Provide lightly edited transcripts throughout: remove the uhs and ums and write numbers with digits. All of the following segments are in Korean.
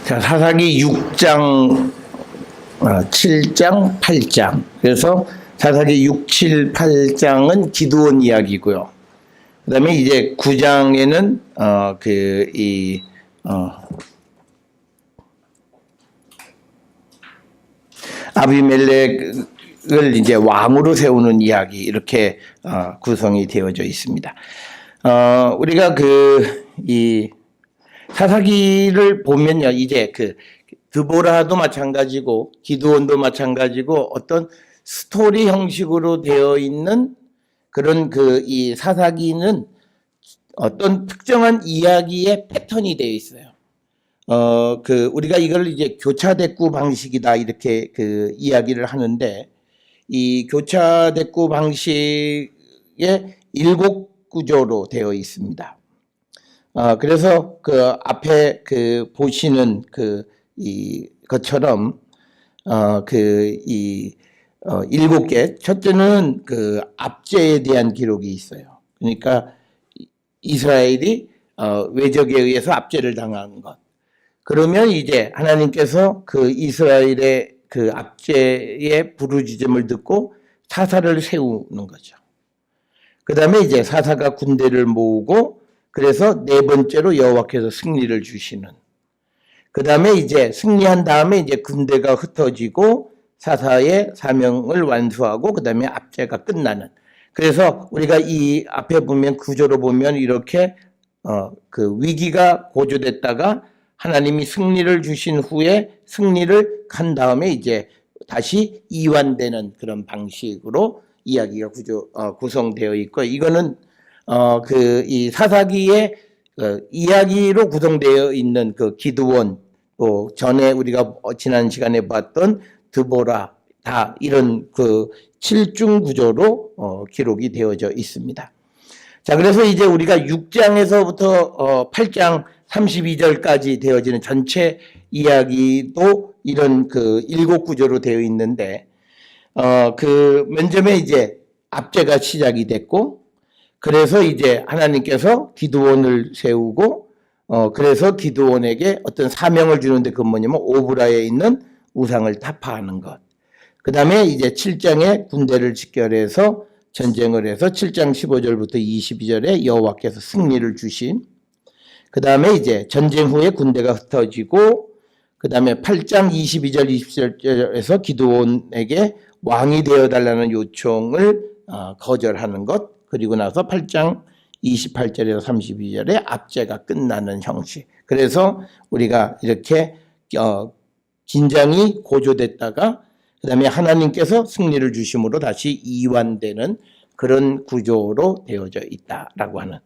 자, 사사기 6장, 7장, 8장. 그래서 사사기 6, 7, 8장은 기드온 이야기고요. 그 다음에 이제 9장에는, 아비멜렉을 이제 왕으로 세우는 이야기, 이렇게, 구성이 되어져 있습니다. 우리가 이 사사기를 보면요, 이제 드보라도 마찬가지고, 기드온도 마찬가지고, 어떤 스토리 형식으로 되어 있는 그런 이 사사기는 어떤 특정한 이야기의 패턴이 되어 있어요. 우리가 이걸 이제 교차대꾸 방식이다, 이렇게 이야기를 하는데, 이 교차대꾸 방식의 7구조로 되어 있습니다. 그래서 앞에 보시는 것처럼, 7개, 첫째는 압제에 대한 기록이 있어요. 그러니까 이스라엘이 외적에 의해서 압제를 당한 것. 그러면 이제 하나님께서 이스라엘의 압제의 부르짖음을 듣고 사사를 세우는 거죠. 그 다음에 이제 사사가 군대를 모으고, 그래서 네 번째로 여호와께서 승리를 주시는. 그 다음에 이제 승리한 다음에 이제 군대가 흩어지고 사사의 사명을 완수하고 그 다음에 압제가 끝나는. 그래서 우리가 이 앞에 보면 구조로 보면 이렇게 위기가 고조됐다가 하나님이 승리를 주신 후에 승리를 간 다음에 이제 다시 이완되는 그런 방식으로 이야기가 구성되어 있고, 이거는 이 사사기의 이야기로 구성되어 있는 기드온, 또 전에 우리가 지난 시간에 봤던 드보라, 다 이런 7중 구조로 기록이 되어져 있습니다. 자, 그래서 이제 우리가 6장에서부터 8장 32절까지 되어지는 전체 이야기도 이런 7구조로 되어 있는데, 맨 처음에 이제 압제가 시작이 됐고, 그래서 이제 하나님께서 기드온을 세우고, 그래서 기드온에게 어떤 사명을 주는데 그건 뭐냐면 오브라에 있는 우상을 타파하는 것. 그 다음에 이제 7장에 군대를 집결해서 전쟁을 해서 7장 15절부터 22절에 여호와께서 승리를 주신. 그 다음에 이제 전쟁 후에 군대가 흩어지고, 그 다음에 8장 22절 27절에서 기드온에게 왕이 되어달라는 요청을 거절하는 것. 그리고 나서 8장 28절에서 32절에 압제가 끝나는 형식. 그래서 우리가 이렇게 긴장이 고조됐다가 그 다음에 하나님께서 승리를 주심으로 다시 이완되는 그런 구조로 되어져 있다라고 하는,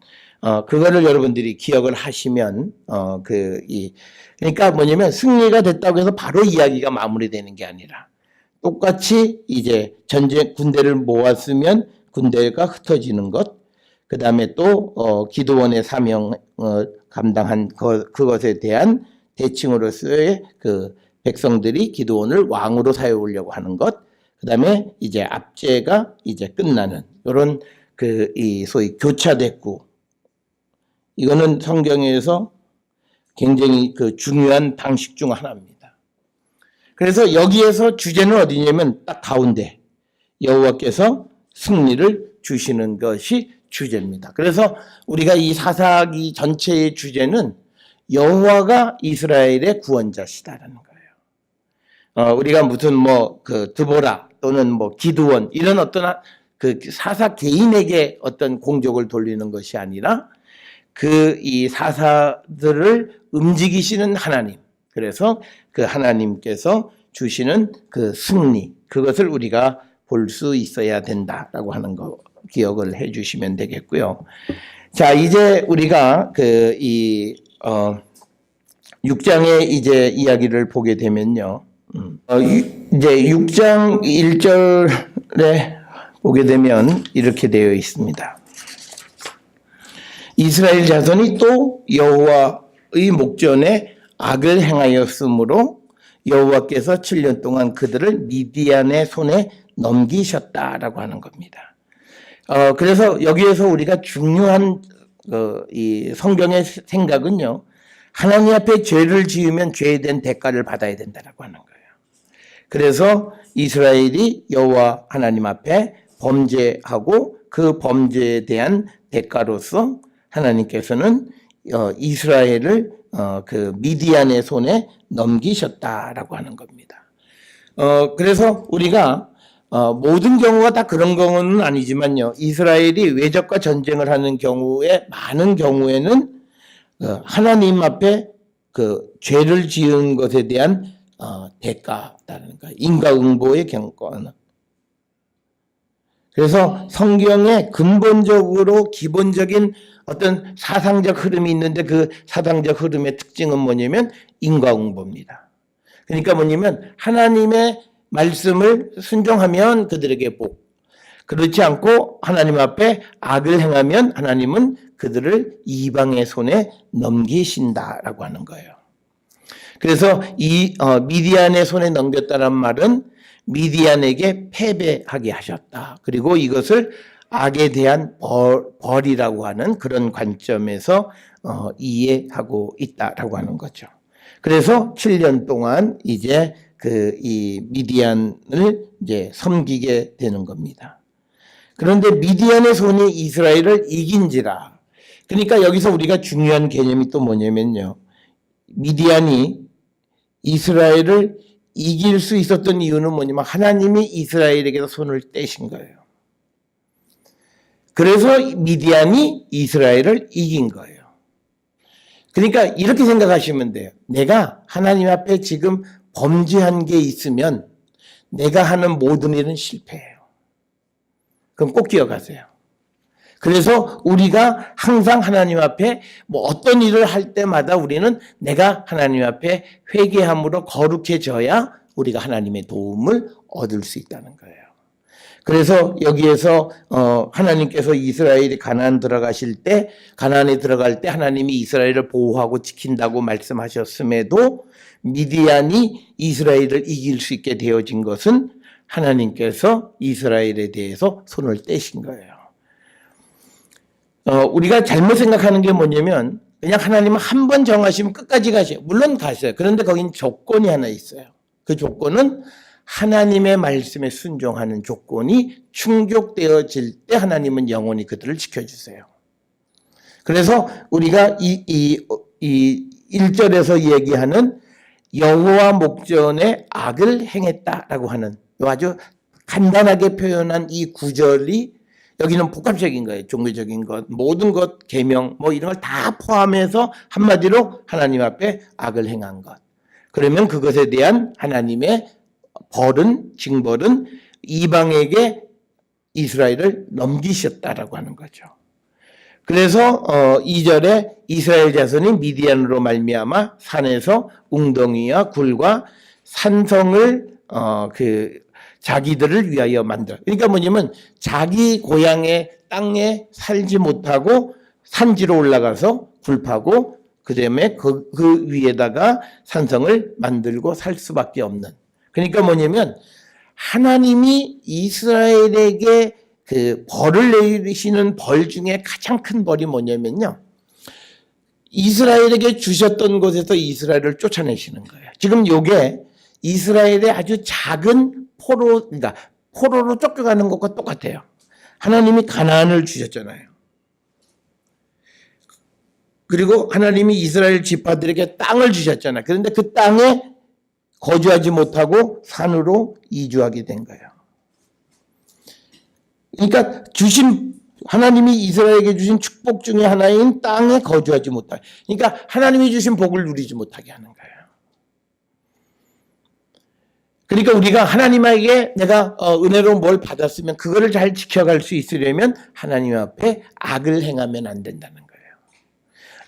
그거를 여러분들이 기억을 하시면, 그러니까 뭐냐면 승리가 됐다고 해서 바로 이야기가 마무리되는 게 아니라 똑같이 이제 군대를 모았으면 군대가 흩어지는 것, 그 다음에 또, 기드온의 사명을 감당한 그것에 대한 대칭으로서의 백성들이 기드온을 왕으로 세우려고 하는 것, 그 다음에 이제 압제가 이제 끝나는, 이런 이 소위 교차대꾸. 이거는 성경에서 굉장히 중요한 방식 중 하나입니다. 그래서 여기에서 주제는 어디냐면 딱 가운데, 여호와께서 승리를 주시는 것이 주제입니다. 그래서 우리가 이 사사기 전체의 주제는 여호와가 이스라엘의 구원자시다라는 거예요. 우리가 무슨 드보라 또는 기드온 이런 어떤 사사 개인에게 어떤 공적을 돌리는 것이 아니라 이 사사들을 움직이시는 하나님. 그래서 하나님께서 주시는 승리, 그것을 우리가 볼 수 있어야 된다라고 하는 거 기억을 해 주시면 되겠고요. 자, 이제 우리가 6장의 이제 이야기를 보게 되면요. 이제 6장 1절에 보게 되면 이렇게 되어 있습니다. 이스라엘 자손이 또 여호와의 목전에 악을 행하였으므로 여호와께서 7년 동안 그들을 미디안의 손에 넘기셨다라고 하는 겁니다. 그래서 여기에서 우리가 중요한 이 성경의 생각은요, 하나님 앞에 죄를 지으면 죄에 대한 대가를 받아야 된다라고 하는 거예요. 그래서 이스라엘이 여호와 하나님 앞에 범죄하고 그 범죄에 대한 대가로서 하나님께서는 이스라엘을 그 미디안의 손에 넘기셨다라고 하는 겁니다. 그래서 우리가 모든 경우가 다 그런 경우는 아니지만요. 이스라엘이 외적과 전쟁을 하는 경우에 많은 경우에는 하나님 앞에 그 죄를 지은 것에 대한 대가라는 거, 인과응보의 경고는. 그래서 성경에 근본적으로 기본적인 어떤 사상적 흐름이 있는데 그 사상적 흐름의 특징은 뭐냐면 인과응보입니다. 그러니까 뭐냐면 하나님의 말씀을 순종하면 그들에게 복, 그렇지 않고 하나님 앞에 악을 행하면 하나님은 그들을 이방의 손에 넘기신다라고 하는 거예요. 그래서 이 미디안의 손에 넘겼다는 말은 미디안에게 패배하게 하셨다. 그리고 이것을 악에 대한 벌이라고 하는 그런 관점에서 이해하고 있다라고 하는 거죠. 그래서 7년 동안 이제 이 미디안을 이제 섬기게 되는 겁니다. 그런데 미디안의 손이 이스라엘을 이긴지라. 그러니까 여기서 우리가 중요한 개념이 또 뭐냐면요. 미디안이 이스라엘을 이길 수 있었던 이유는 뭐냐면 하나님이 이스라엘에게서 손을 떼신 거예요. 그래서 미디안이 이스라엘을 이긴 거예요. 그러니까 이렇게 생각하시면 돼요. 내가 하나님 앞에 지금 범죄한 게 있으면 내가 하는 모든 일은 실패해요. 그럼 꼭 기억하세요. 그래서 우리가 항상 하나님 앞에 뭐 어떤 일을 할 때마다 우리는 내가 하나님 앞에 회개함으로 거룩해져야 우리가 하나님의 도움을 얻을 수 있다는 거예요. 그래서 여기에서 하나님께서 이스라엘이 가나안 들어가실 때, 가나안에 들어갈 때 하나님이 이스라엘을 보호하고 지킨다고 말씀하셨음에도 미디안이 이스라엘을 이길 수 있게 되어진 것은 하나님께서 이스라엘에 대해서 손을 떼신 거예요. 우리가 잘못 생각하는 게 뭐냐면 그냥 하나님은 한 번 정하시면 끝까지 가셔요. 물론 가셔요. 그런데 거긴 조건이 하나 있어요. 그 조건은 하나님의 말씀에 순종하는 조건이 충족되어질 때 하나님은 영원히 그들을 지켜주세요. 그래서 우리가 이 1절에서 얘기하는 여호와 목전에 악을 행했다라고 하는 아주 간단하게 표현한 이 구절이 여기는 복합적인 거예요. 종교적인 것, 모든 것, 계명, 뭐 이런 걸 다 포함해서 한마디로 하나님 앞에 악을 행한 것. 그러면 그것에 대한 하나님의 벌은, 징벌은 이방에게 이스라엘을 넘기셨다라고 하는 거죠. 그래서 2절에 이스라엘 자손이 미디안으로 말미암아 산에서 웅덩이와 굴과 산성을 자기들을 위하여 만들어. 그러니까 뭐냐면 자기 고향의 땅에 살지 못하고 산지로 올라가서 굴 파고 그다음에 그 위에다가 산성을 만들고 살 수밖에 없는. 그러니까 뭐냐면 하나님이 이스라엘에게 그 벌을 내리시는 벌 중에 가장 큰 벌이 뭐냐면요. 이스라엘에게 주셨던 곳에서 이스라엘을 쫓아내시는 거예요. 지금 요게 이스라엘의 아주 작은 그러니까 포로로 쫓겨가는 것과 똑같아요. 하나님이 가나안을 주셨잖아요. 그리고 하나님이 이스라엘 지파들에게 땅을 주셨잖아요. 그런데 그 땅에 거주하지 못하고 산으로 이주하게 된 거예요. 그러니까 하나님이 이스라엘에게 주신 축복 중에 하나인 땅에 거주하지 못하게. 그러니까 하나님이 주신 복을 누리지 못하게 하는 거예요. 그러니까 우리가 하나님에게 내가 은혜로 뭘 받았으면 그거를 잘 지켜갈 수 있으려면 하나님 앞에 악을 행하면 안 된다는 거예요.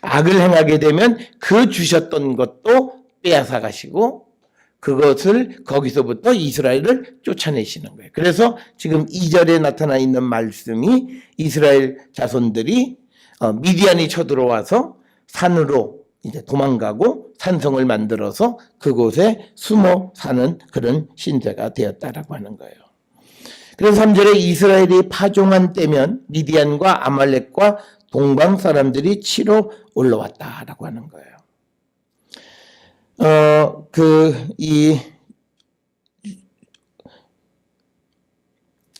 악을 행하게 되면 그 주셨던 것도 빼앗아 가시고 그것을 거기서부터 이스라엘을 쫓아내시는 거예요. 그래서 지금 2절에 나타나 있는 말씀이 이스라엘 자손들이 미디안이 쳐들어와서 산으로 이제 도망가고 산성을 만들어서 그곳에 숨어 사는 그런 신세가 되었다라고 하는 거예요. 그래서 3절에 이스라엘이 파종한 때면 미디안과 아말렉과 동방 사람들이 치러 올라왔다라고 하는 거예요.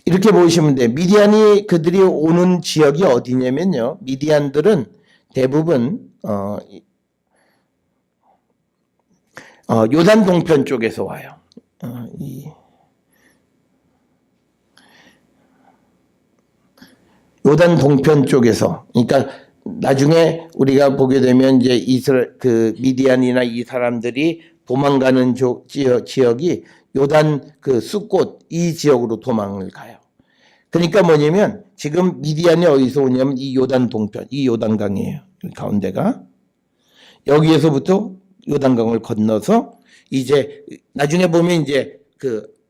이렇게 보시면 돼요. 미디안이 그들이 오는 지역이 어디냐면요. 미디안들은 대부분 요단 동편 쪽에서 와요. 요단 동편 쪽에서. 그러니까 나중에 우리가 보게 되면 이제 미디안이나 이 사람들이 도망가는 지역이 요단 숫꽃 이 지역으로 도망을 가요. 그러니까 뭐냐면 지금 미디안이 어디서 오냐면 이 요단 동편, 이 요단강이에요. 가운데가. 여기에서부터 요단강을 건너서 이제 나중에 보면 이제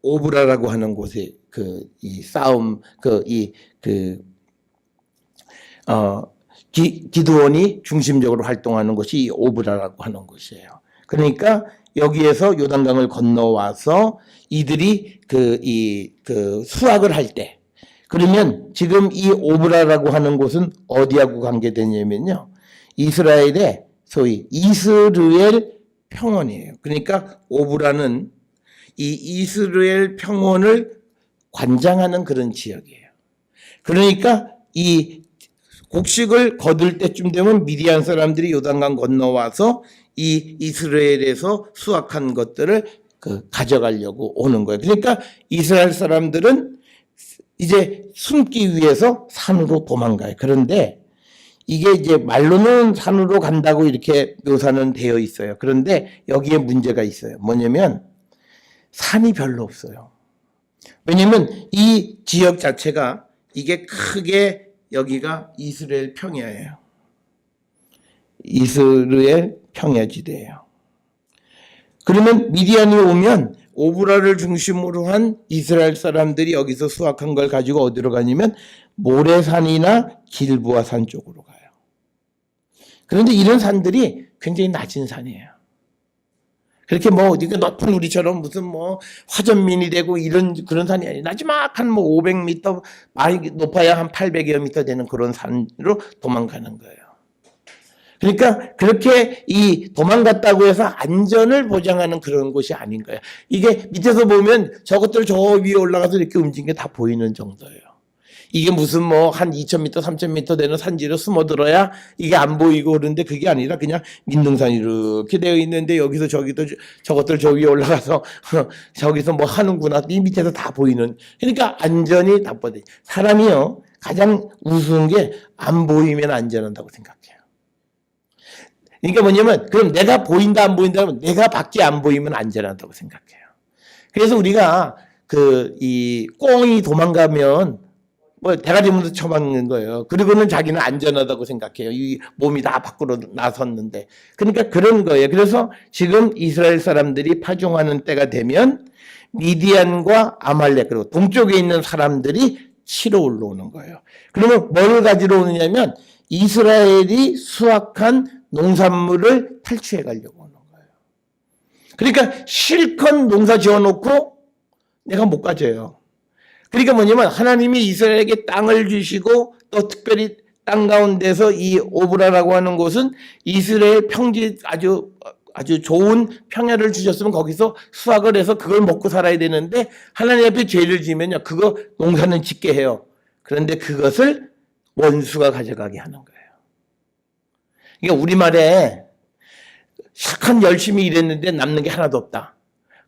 오브라라고 하는 곳에 이 싸움 기드온이 중심적으로 활동하는 곳이 이 오브라라고 하는 곳이에요. 그러니까 여기에서 요단강을 건너와서 이들이 수확을 할 때, 그러면 지금 이 오브라라고 하는 곳은 어디하고 관계되냐면요. 이스라엘의 소위 이스라엘 평원이에요. 그러니까 오브라는 이 이스라엘 평원을 관장하는 그런 지역이에요. 그러니까 이 곡식을 거둘 때쯤 되면 미디안 사람들이 요단강 건너와서 이 이스라엘에서 수확한 것들을 가져가려고 오는 거예요. 그러니까 이스라엘 사람들은 이제 숨기 위해서 산으로 도망가요. 그런데 이게 이제 말로는 산으로 간다고 이렇게 묘사는 되어 있어요. 그런데 여기에 문제가 있어요. 뭐냐면 산이 별로 없어요. 왜냐면 이 지역 자체가 이게 크게 여기가 이스라엘 평야예요. 이스라엘 평야지대예요. 그러면 미디안이 오면 오브라를 중심으로 한 이스라엘 사람들이 여기서 수확한 걸 가지고 어디로 가냐면 모래산이나 길보아산 쪽으로 가요. 그런데 이런 산들이 굉장히 낮은 산이에요. 그렇게 높은 우리처럼 무슨 화전민이 되고 그런 산이 아니에요. 나지막한 500m, 많이 높아야 한 800여 미터 되는 그런 산으로 도망가는 거예요. 그러니까 그렇게 도망갔다고 해서 안전을 보장하는 그런 곳이 아닌 거예요. 이게 밑에서 보면 저것들 저 위에 올라가서 이렇게 움직이는 게 다 보이는 정도예요. 이게 무슨 한 2000m, 3000m 되는 산지로 숨어들어야 이게 안 보이고 그런데 그게 아니라 그냥 민둥산이 이렇게 되어 있는데 여기서 저것들 저 위에 올라가서 저기서 하는구나. 이 밑에서 다 보이는. 그러니까 안전이 나빠져. 사람이요. 가장 우스운 게 안 보이면 안전한다고 생각해요. 그러니까 뭐냐면 그럼 내가 보인다 안 보인다 하면 내가 밖에 안 보이면 안전하다고 생각해요. 그래서 우리가 이 꽁이 도망가면 대가리 문서 쳐박는 거예요. 그리고는 자기는 안전하다고 생각해요. 이 몸이 다 밖으로 나섰는데. 그러니까 그런 거예요. 그래서 지금 이스라엘 사람들이 파종하는 때가 되면 미디안과 아말렉 그리고 동쪽에 있는 사람들이 치러 올라오는 거예요. 그러면 뭘 가지러 오느냐면 이스라엘이 수확한 농산물을 탈취해 가려고 오는 거예요. 그러니까 실컷 농사 지어놓고 내가 못 가져요. 그러니까 뭐냐면 하나님이 이스라엘에게 땅을 주시고 또 특별히 땅 가운데서 이 오브라라고 하는 곳은 이스라엘 평지 아주 좋은 평야를 주셨으면 거기서 수확을 해서 그걸 먹고 살아야 되는데 하나님 앞에 죄를 지면요. 그거 농사는 짓게 해요. 그런데 그것을 원수가 가져가게 하는 거예요. 그러니까 우리말에 착한 열심히 일했는데 남는 게 하나도 없다.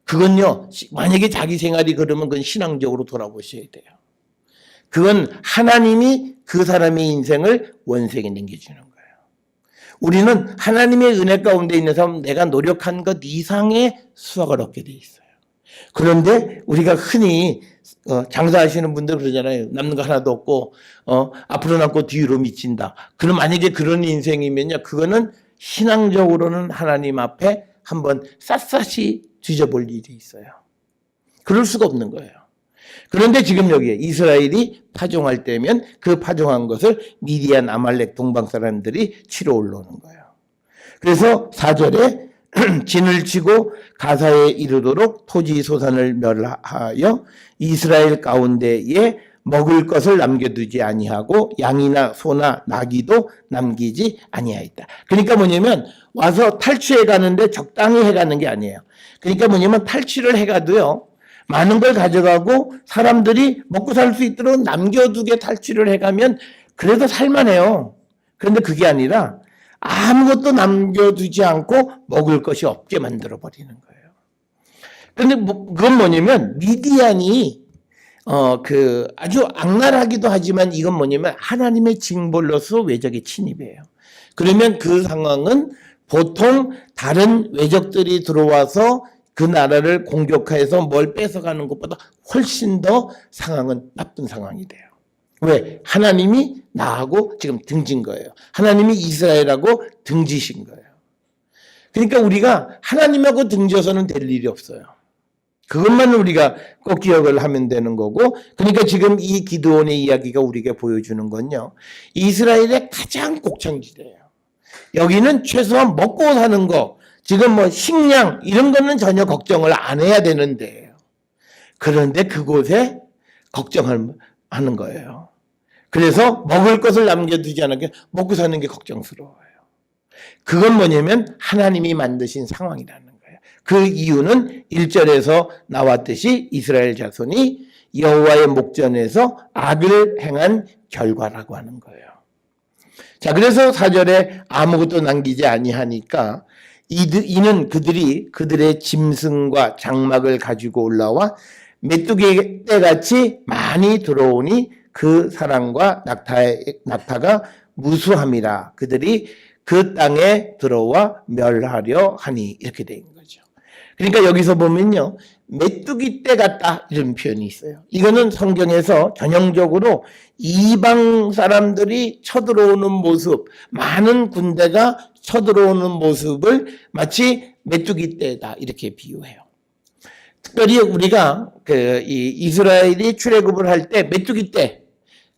그건요, 만약에 자기 생활이 그러면 그건 신앙적으로 돌아보셔야 돼요. 그건 하나님이 그 사람의 인생을 원색에 남겨주는 거예요. 우리는 하나님의 은혜 가운데 있는 사람 내가 노력한 것 이상의 수확을 얻게 돼 있어요. 그런데 우리가 흔히 장사하시는 분들 그러잖아요. 남는 거 하나도 없고 앞으로 남고 뒤로 미친다. 그럼 만약에 그런 인생이면요, 그거는 신앙적으로는 하나님 앞에 한번 샅샅이 뒤져볼 일이 있어요. 그럴 수가 없는 거예요. 그런데 지금 여기에 이스라엘이 파종할 때면 그 파종한 것을 미디안 아말렉 동방 사람들이 치러 올라오는 거예요. 그래서 4절에 진을 치고 가사에 이르도록 토지 소산을 멸하여 이스라엘 가운데에 먹을 것을 남겨두지 아니하고 양이나 소나 나귀도 남기지 아니하였다. 그러니까 뭐냐면 와서 탈취해 가는데 적당히 해 가는 게 아니에요. 그러니까 뭐냐면 탈취를 해 가도요. 많은 걸 가져가고 사람들이 먹고 살 수 있도록 남겨두게 탈취를 해 가면 그래도 살만해요. 그런데 그게 아니라 아무것도 남겨두지 않고 먹을 것이 없게 만들어 버리는 거예요. 그런데 그건 뭐냐면 미디안이 아주 악랄하기도 하지만 이건 뭐냐면 하나님의 징벌로서 외적의 침입이에요. 그러면 그 상황은 보통 다른 외적들이 들어와서 그 나라를 공격해서 뭘 뺏어가는 것보다 훨씬 더 상황은 나쁜 상황이 돼요. 왜? 하나님이 나하고 지금 등진 거예요. 하나님이 이스라엘하고 등지신 거예요. 그러니까 우리가 하나님하고 등져서는 될 일이 없어요. 그것만 우리가 꼭 기억을 하면 되는 거고, 그러니까 지금 이 기드온의 이야기가 우리에게 보여주는 건요, 이스라엘의 가장 곡창지대예요. 여기는 최소한 먹고 사는 거, 지금 뭐 식량 이런 거는 전혀 걱정을 안 해야 되는데, 그런데 그곳에 걱정을 하는 거예요. 그래서 먹을 것을 남겨두지 않게 먹고 사는 게 걱정스러워요. 그건 뭐냐면 하나님이 만드신 상황이라는 거예요. 그 이유는 1절에서 나왔듯이 이스라엘 자손이 여호와의 목전에서 악을 행한 결과라고 하는 거예요. 자, 그래서 4절에 아무것도 남기지 아니하니까 이는 그들의 짐승과 장막을 가지고 올라와 메뚜기 떼같이 많이 들어오니 그 사람과 낙타가 무수함이라 그들이 그 땅에 들어와 멸하려 하니 이렇게 된 거죠. 그러니까 여기서 보면요, 메뚜기 떼 같다 이런 표현이 있어요. 이거는 성경에서 전형적으로 이방 사람들이 쳐들어오는 모습, 많은 군대가 쳐들어오는 모습을 마치 메뚜기 떼다 이렇게 비유해요. 특별히 우리가 이 이스라엘이 출애굽을 할 때 메뚜기 떼,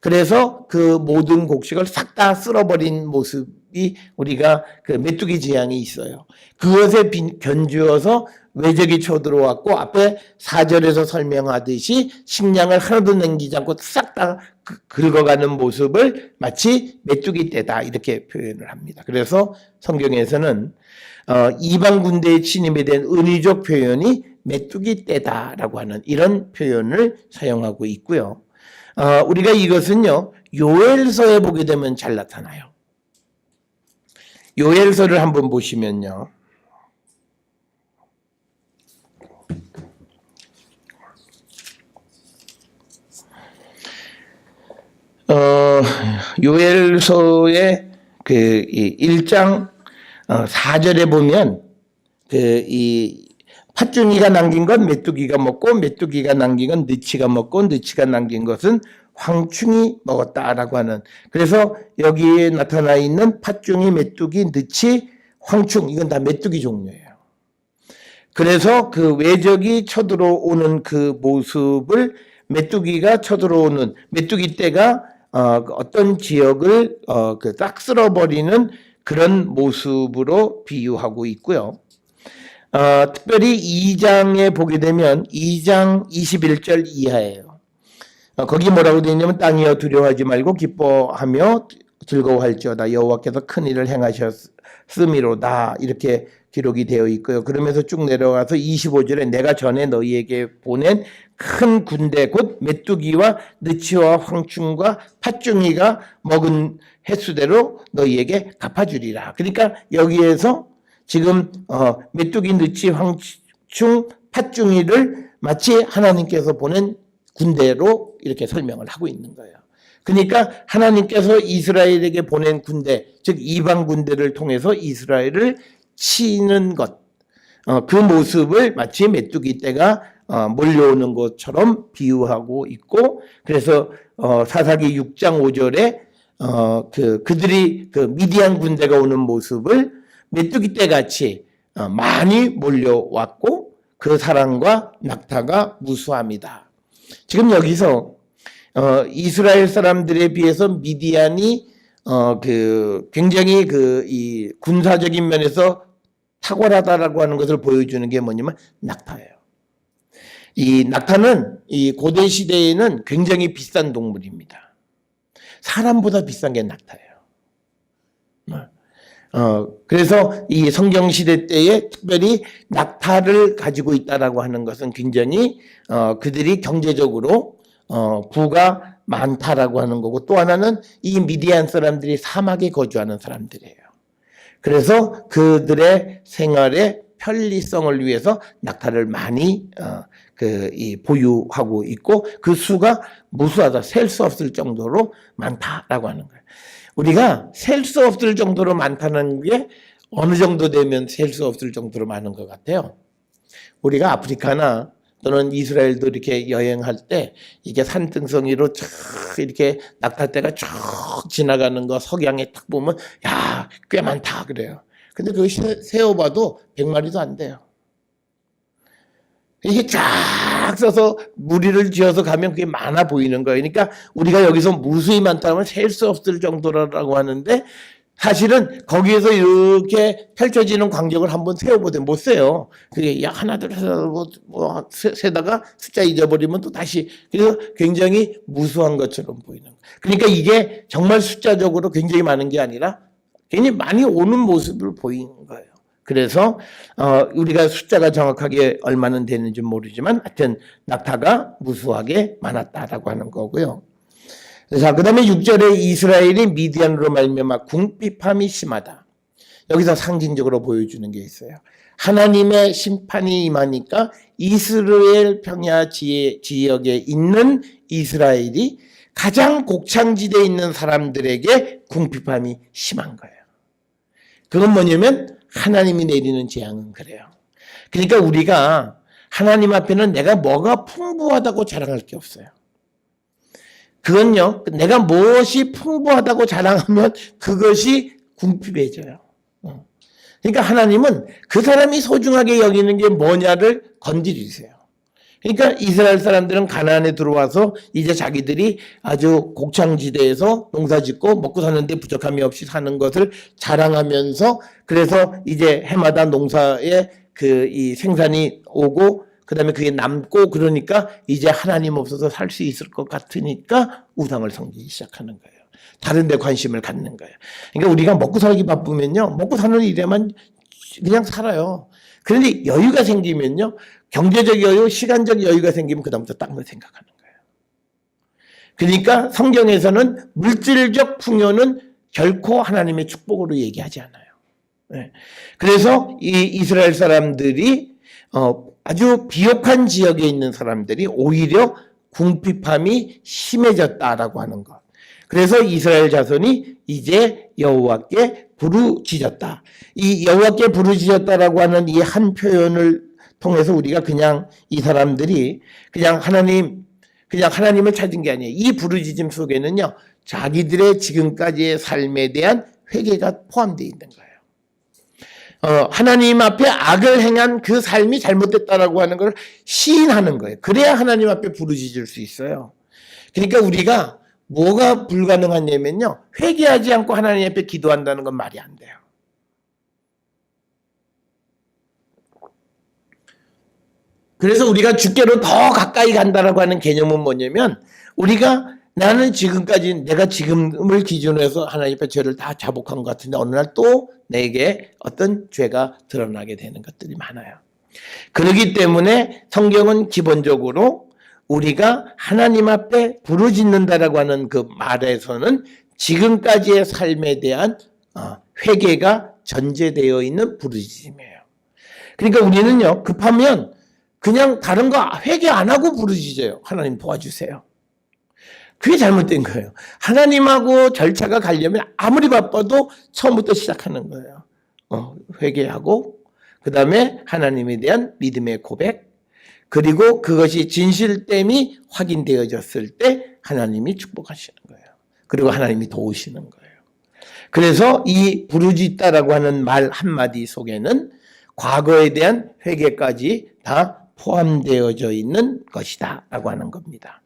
그래서 그 모든 곡식을 싹 다 쓸어버린 모습이 우리가 그 메뚜기 재앙이 있어요. 그것에 견주어서 외적이 쳐들어왔고 앞에 4절에서 설명하듯이 식량을 하나도 남기지 않고 싹 다 긁어가는 모습을 마치 메뚜기 떼다 이렇게 표현을 합니다. 그래서 성경에서는 이방 군대의 침입에 대한 은유적 표현이 메뚜기 떼다라고 하는 이런 표현을 사용하고 있고요. 우리가 이것은요, 요엘서에 보게 되면 잘 나타나요. 요엘서를 한번 보시면요. 요엘서의 그 1장 4절에 보면 이 팥중이가 남긴 건 메뚜기가 먹고 메뚜기가 남긴 건 느치가 먹고 느치가 남긴 것은 황충이 먹었다라고 하는, 그래서 여기에 나타나 있는 팥중이, 메뚜기, 느치, 황충 이건 다 메뚜기 종류예요. 그래서 그 외적이 쳐들어오는 그 모습을 메뚜기가 쳐들어오는 메뚜기 떼가 어떤 지역을 딱 쓸어버리는 그런 모습으로 비유하고 있고요. 특별히 2장에 보게 되면 2장 21절 이하예요. 거기 뭐라고 되어 있냐면 땅이여 두려워하지 말고 기뻐하며 즐거워할지어다 여호와께서 큰 일을 행하셨음이로다 이렇게 기록이 되어 있고요. 그러면서 쭉 내려가서 25절에 내가 전에 너희에게 보낸 큰 군대 곧 메뚜기와 느치와 황충과 팥중이가 먹은 횟수대로 너희에게 갚아주리라. 그러니까 여기에서 지금 메뚜기, 느치, 황충, 팥중이를 마치 하나님께서 보낸 군대로 이렇게 설명을 하고 있는 거예요. 그러니까 하나님께서 이스라엘에게 보낸 군대, 즉 이방 군대를 통해서 이스라엘을 치는 것, 그 모습을 마치 메뚜기 떼가 몰려오는 것처럼 비유하고 있고, 그래서 사사기 6장 5절에 그들이 그 미디안 군대가 오는 모습을 메뚜기 떼같이 많이 몰려왔고 그 사람과 낙타가 무수합니다. 지금 여기서 이스라엘 사람들에 비해서 미디안이 굉장히 이 군사적인 면에서 탁월하다라고 하는 것을 보여주는 게 뭐냐면 낙타예요. 이 낙타는 이 고대 시대에는 굉장히 비싼 동물입니다. 사람보다 비싼 게 낙타예요. 그래서 이 성경 시대 때에 특별히 낙타를 가지고 있다라고 하는 것은 굉장히 그들이 경제적으로 부가 많다라고 하는 거고, 또 하나는 이 미디안 사람들이 사막에 거주하는 사람들이에요. 그래서 그들의 생활의 편리성을 위해서 낙타를 많이 보유하고 있고, 그 수가 무수하다, 셀 수 없을 정도로 많다라고 하는 거예요. 우리가 셀 수 없을 정도로 많다는 게 어느 정도 되면 셀 수 없을 정도로 많은 것 같아요. 우리가 아프리카나 또는 이스라엘도 이렇게 여행할 때 이게 산등성이로 쫙 이렇게 낙타떼가 쭉 지나가는 거 석양에 딱 보면 야, 꽤 많다 그래요. 근데 그거 세어봐도 100마리도 안 돼요. 이게 쫙 써서 무리를 지어서 가면 그게 많아 보이는 거예요. 그러니까 우리가 여기서 무수히 많다면 셀 수 없을 정도라고 하는데, 사실은 거기에서 이렇게 펼쳐지는 광경을 한번 세어보되 못 세요. 그게 야 하나 둘 세다가 숫자 잊어버리면 또 다시, 그래서 굉장히 무수한 것처럼 보이는 거예요. 그러니까 이게 정말 숫자적으로 굉장히 많은 게 아니라 굉장히 많이 오는 모습을 보이는 거예요. 그래서 우리가 숫자가 정확하게 얼마나 되는지 모르지만 하여튼 낙타가 무수하게 많았다라고 하는 거고요. 자, 그 다음에 6절에 이스라엘이 미디안으로 말미암아 궁핍함이 심하다. 여기서 상징적으로 보여주는 게 있어요. 하나님의 심판이 임하니까 이스라엘 평야 지역에 있는 이스라엘이 가장 곡창지대에 있는 사람들에게 궁핍함이 심한 거예요. 그건 뭐냐면 하나님이 내리는 재앙은 그래요. 그러니까 우리가 하나님 앞에는 내가 뭐가 풍부하다고 자랑할 게 없어요. 그건요, 내가 무엇이 풍부하다고 자랑하면 그것이 궁핍해져요. 그러니까 하나님은 그 사람이 소중하게 여기는 게 뭐냐를 건드리세요. 그러니까 이스라엘 사람들은 가나안에 들어와서 이제 자기들이 아주 곡창지대에서 농사짓고 먹고 사는데 부족함이 없이 사는 것을 자랑하면서, 그래서 이제 해마다 농사에 이 생산이 오고 그다음에 그게 남고, 그러니까 이제 하나님 없어서 살 수 있을 것 같으니까 우상을 섬기기 시작하는 거예요. 다른 데 관심을 갖는 거예요. 그러니까 우리가 먹고 살기 바쁘면요, 먹고 사는 일에만 그냥 살아요. 그런데 여유가 생기면요, 경제적 여유, 시간적 여유가 생기면 그다음부터 딴 걸 생각하는 거예요. 그러니까 성경에서는 물질적 풍요는 결코 하나님의 축복으로 얘기하지 않아요. 네. 그래서 이 이스라엘 사람들이 아주 비옥한 지역에 있는 사람들이 오히려 궁핍함이 심해졌다라고 하는 것. 그래서 이스라엘 자손이 이제 여호와께 부르짖었다. 이 여호와께 부르짖었다라고 하는 이 한 표현을 통해서 우리가 그냥 이 사람들이 그냥 하나님을 찾은 게 아니에요. 이 부르짖음 속에는요, 자기들의 지금까지의 삶에 대한 회개가 포함되어 있는 거예요. 하나님 앞에 악을 행한 그 삶이 잘못됐다라고 하는 걸 시인하는 거예요. 그래야 하나님 앞에 부르짖을 수 있어요. 그러니까 우리가 뭐가 불가능하냐면요, 회개하지 않고 하나님 앞에 기도한다는 건 말이 안 돼요. 그래서 우리가 주께로 더 가까이 간다라고 하는 개념은 뭐냐면, 우리가 나는 지금까지 내가 지금을 기준으로 해서 하나님 앞에 죄를 다 자복한 것 같은데 어느 날 또 내게 어떤 죄가 드러나게 되는 것들이 많아요. 그렇기 때문에 성경은 기본적으로 우리가 하나님 앞에 부르짖는다라고 하는 그 말에서는 지금까지의 삶에 대한 회개가 전제되어 있는 부르짖음이에요. 그러니까 우리는요, 급하면 그냥 다른 거 회개 안 하고 부르짖어요. 하나님 도와주세요. 그게 잘못된 거예요. 하나님하고 절차가 가려면 아무리 바빠도 처음부터 시작하는 거예요. 회개하고, 그 다음에 하나님에 대한 믿음의 고백, 그리고 그것이 진실됨이 확인되어졌을 때 하나님이 축복하시는 거예요. 그리고 하나님이 도우시는 거예요. 그래서 이 부르짖다라고 하는 말 한마디 속에는 과거에 대한 회개까지 다 포함되어져 있는 것이다 라고 하는 겁니다.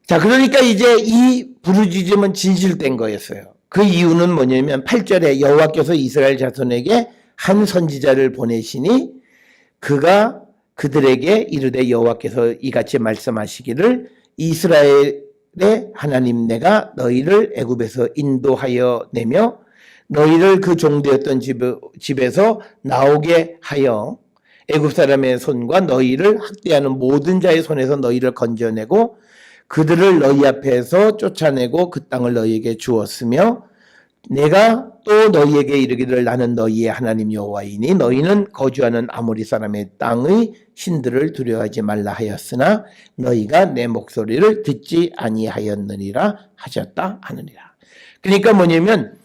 자, 그러니까 이제 이 부르짖음은 진실된 거였어요. 그 이유는 뭐냐면 8절에 여호와께서 이스라엘 자손에게 한 선지자를 보내시니 그가 그들에게 이르되 여호와께서 이같이 말씀하시기를 이스라엘의 하나님 내가 너희를 애굽에서 인도하여 내며 너희를 그 종되었던 집에서 나오게 하여 애굽 사람의 손과 너희를 학대하는 모든 자의 손에서 너희를 건져내고 그들을 너희 앞에서 쫓아내고 그 땅을 너희에게 주었으며 내가 또 너희에게 이르기를 나는 너희의 하나님 여호와이니 너희는 거주하는 아모리 사람의 땅의 신들을 두려워하지 말라 하였으나 너희가 내 목소리를 듣지 아니하였느니라 하셨다 하느니라. 그러니까 뭐냐면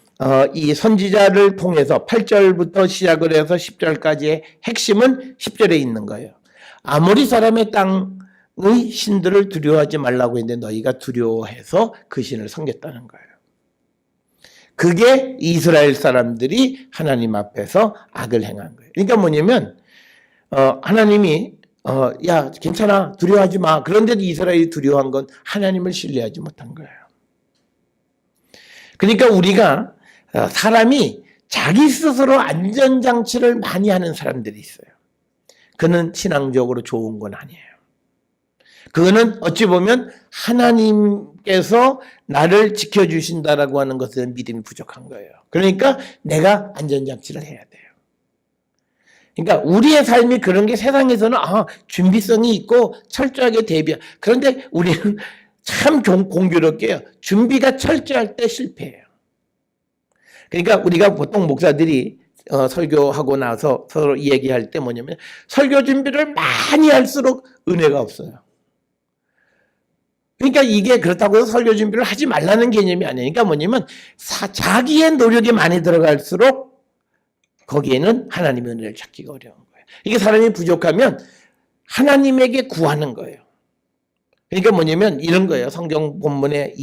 이 선지자를 통해서 8절부터 시작을 해서 10절까지의 핵심은 10절에 있는 거예요. 아모리 사람의 땅의 신들을 두려워하지 말라고 했는데 너희가 두려워해서 그 신을 섬겼다는 거예요. 그게 이스라엘 사람들이 하나님 앞에서 악을 행한 거예요. 그러니까 뭐냐면 하나님이 야 괜찮아 두려워하지 마. 그런데도 이스라엘이 두려워한 건 하나님을 신뢰하지 못한 거예요. 그러니까 우리가 사람이 자기 스스로 안전장치를 많이 하는 사람들이 있어요. 그는 신앙적으로 좋은 건 아니에요. 그거는 어찌 보면 하나님께서 나를 지켜주신다라고 하는 것은 믿음이 부족한 거예요. 그러니까 내가 안전장치를 해야 돼요. 그러니까 우리의 삶이 그런 게 세상에서는 준비성이 있고 철저하게 대비해. 그런데 우리는 참 공교롭게요. 준비가 철저할 때 실패해요. 그러니까 우리가 보통 목사들이 설교하고 나서 서로 얘기할 때 뭐냐면 설교 준비를 많이 할수록 은혜가 없어요. 그러니까 이게 그렇다고 해서 설교 준비를 하지 말라는 개념이 아니니까 뭐냐면 자기의 노력이 많이 들어갈수록 거기에는 하나님의 은혜를 찾기가 어려운 거예요. 이게 사람이 부족하면 하나님에게 구하는 거예요. 그러니까 뭐냐면 이런 거예요. 성경 본문에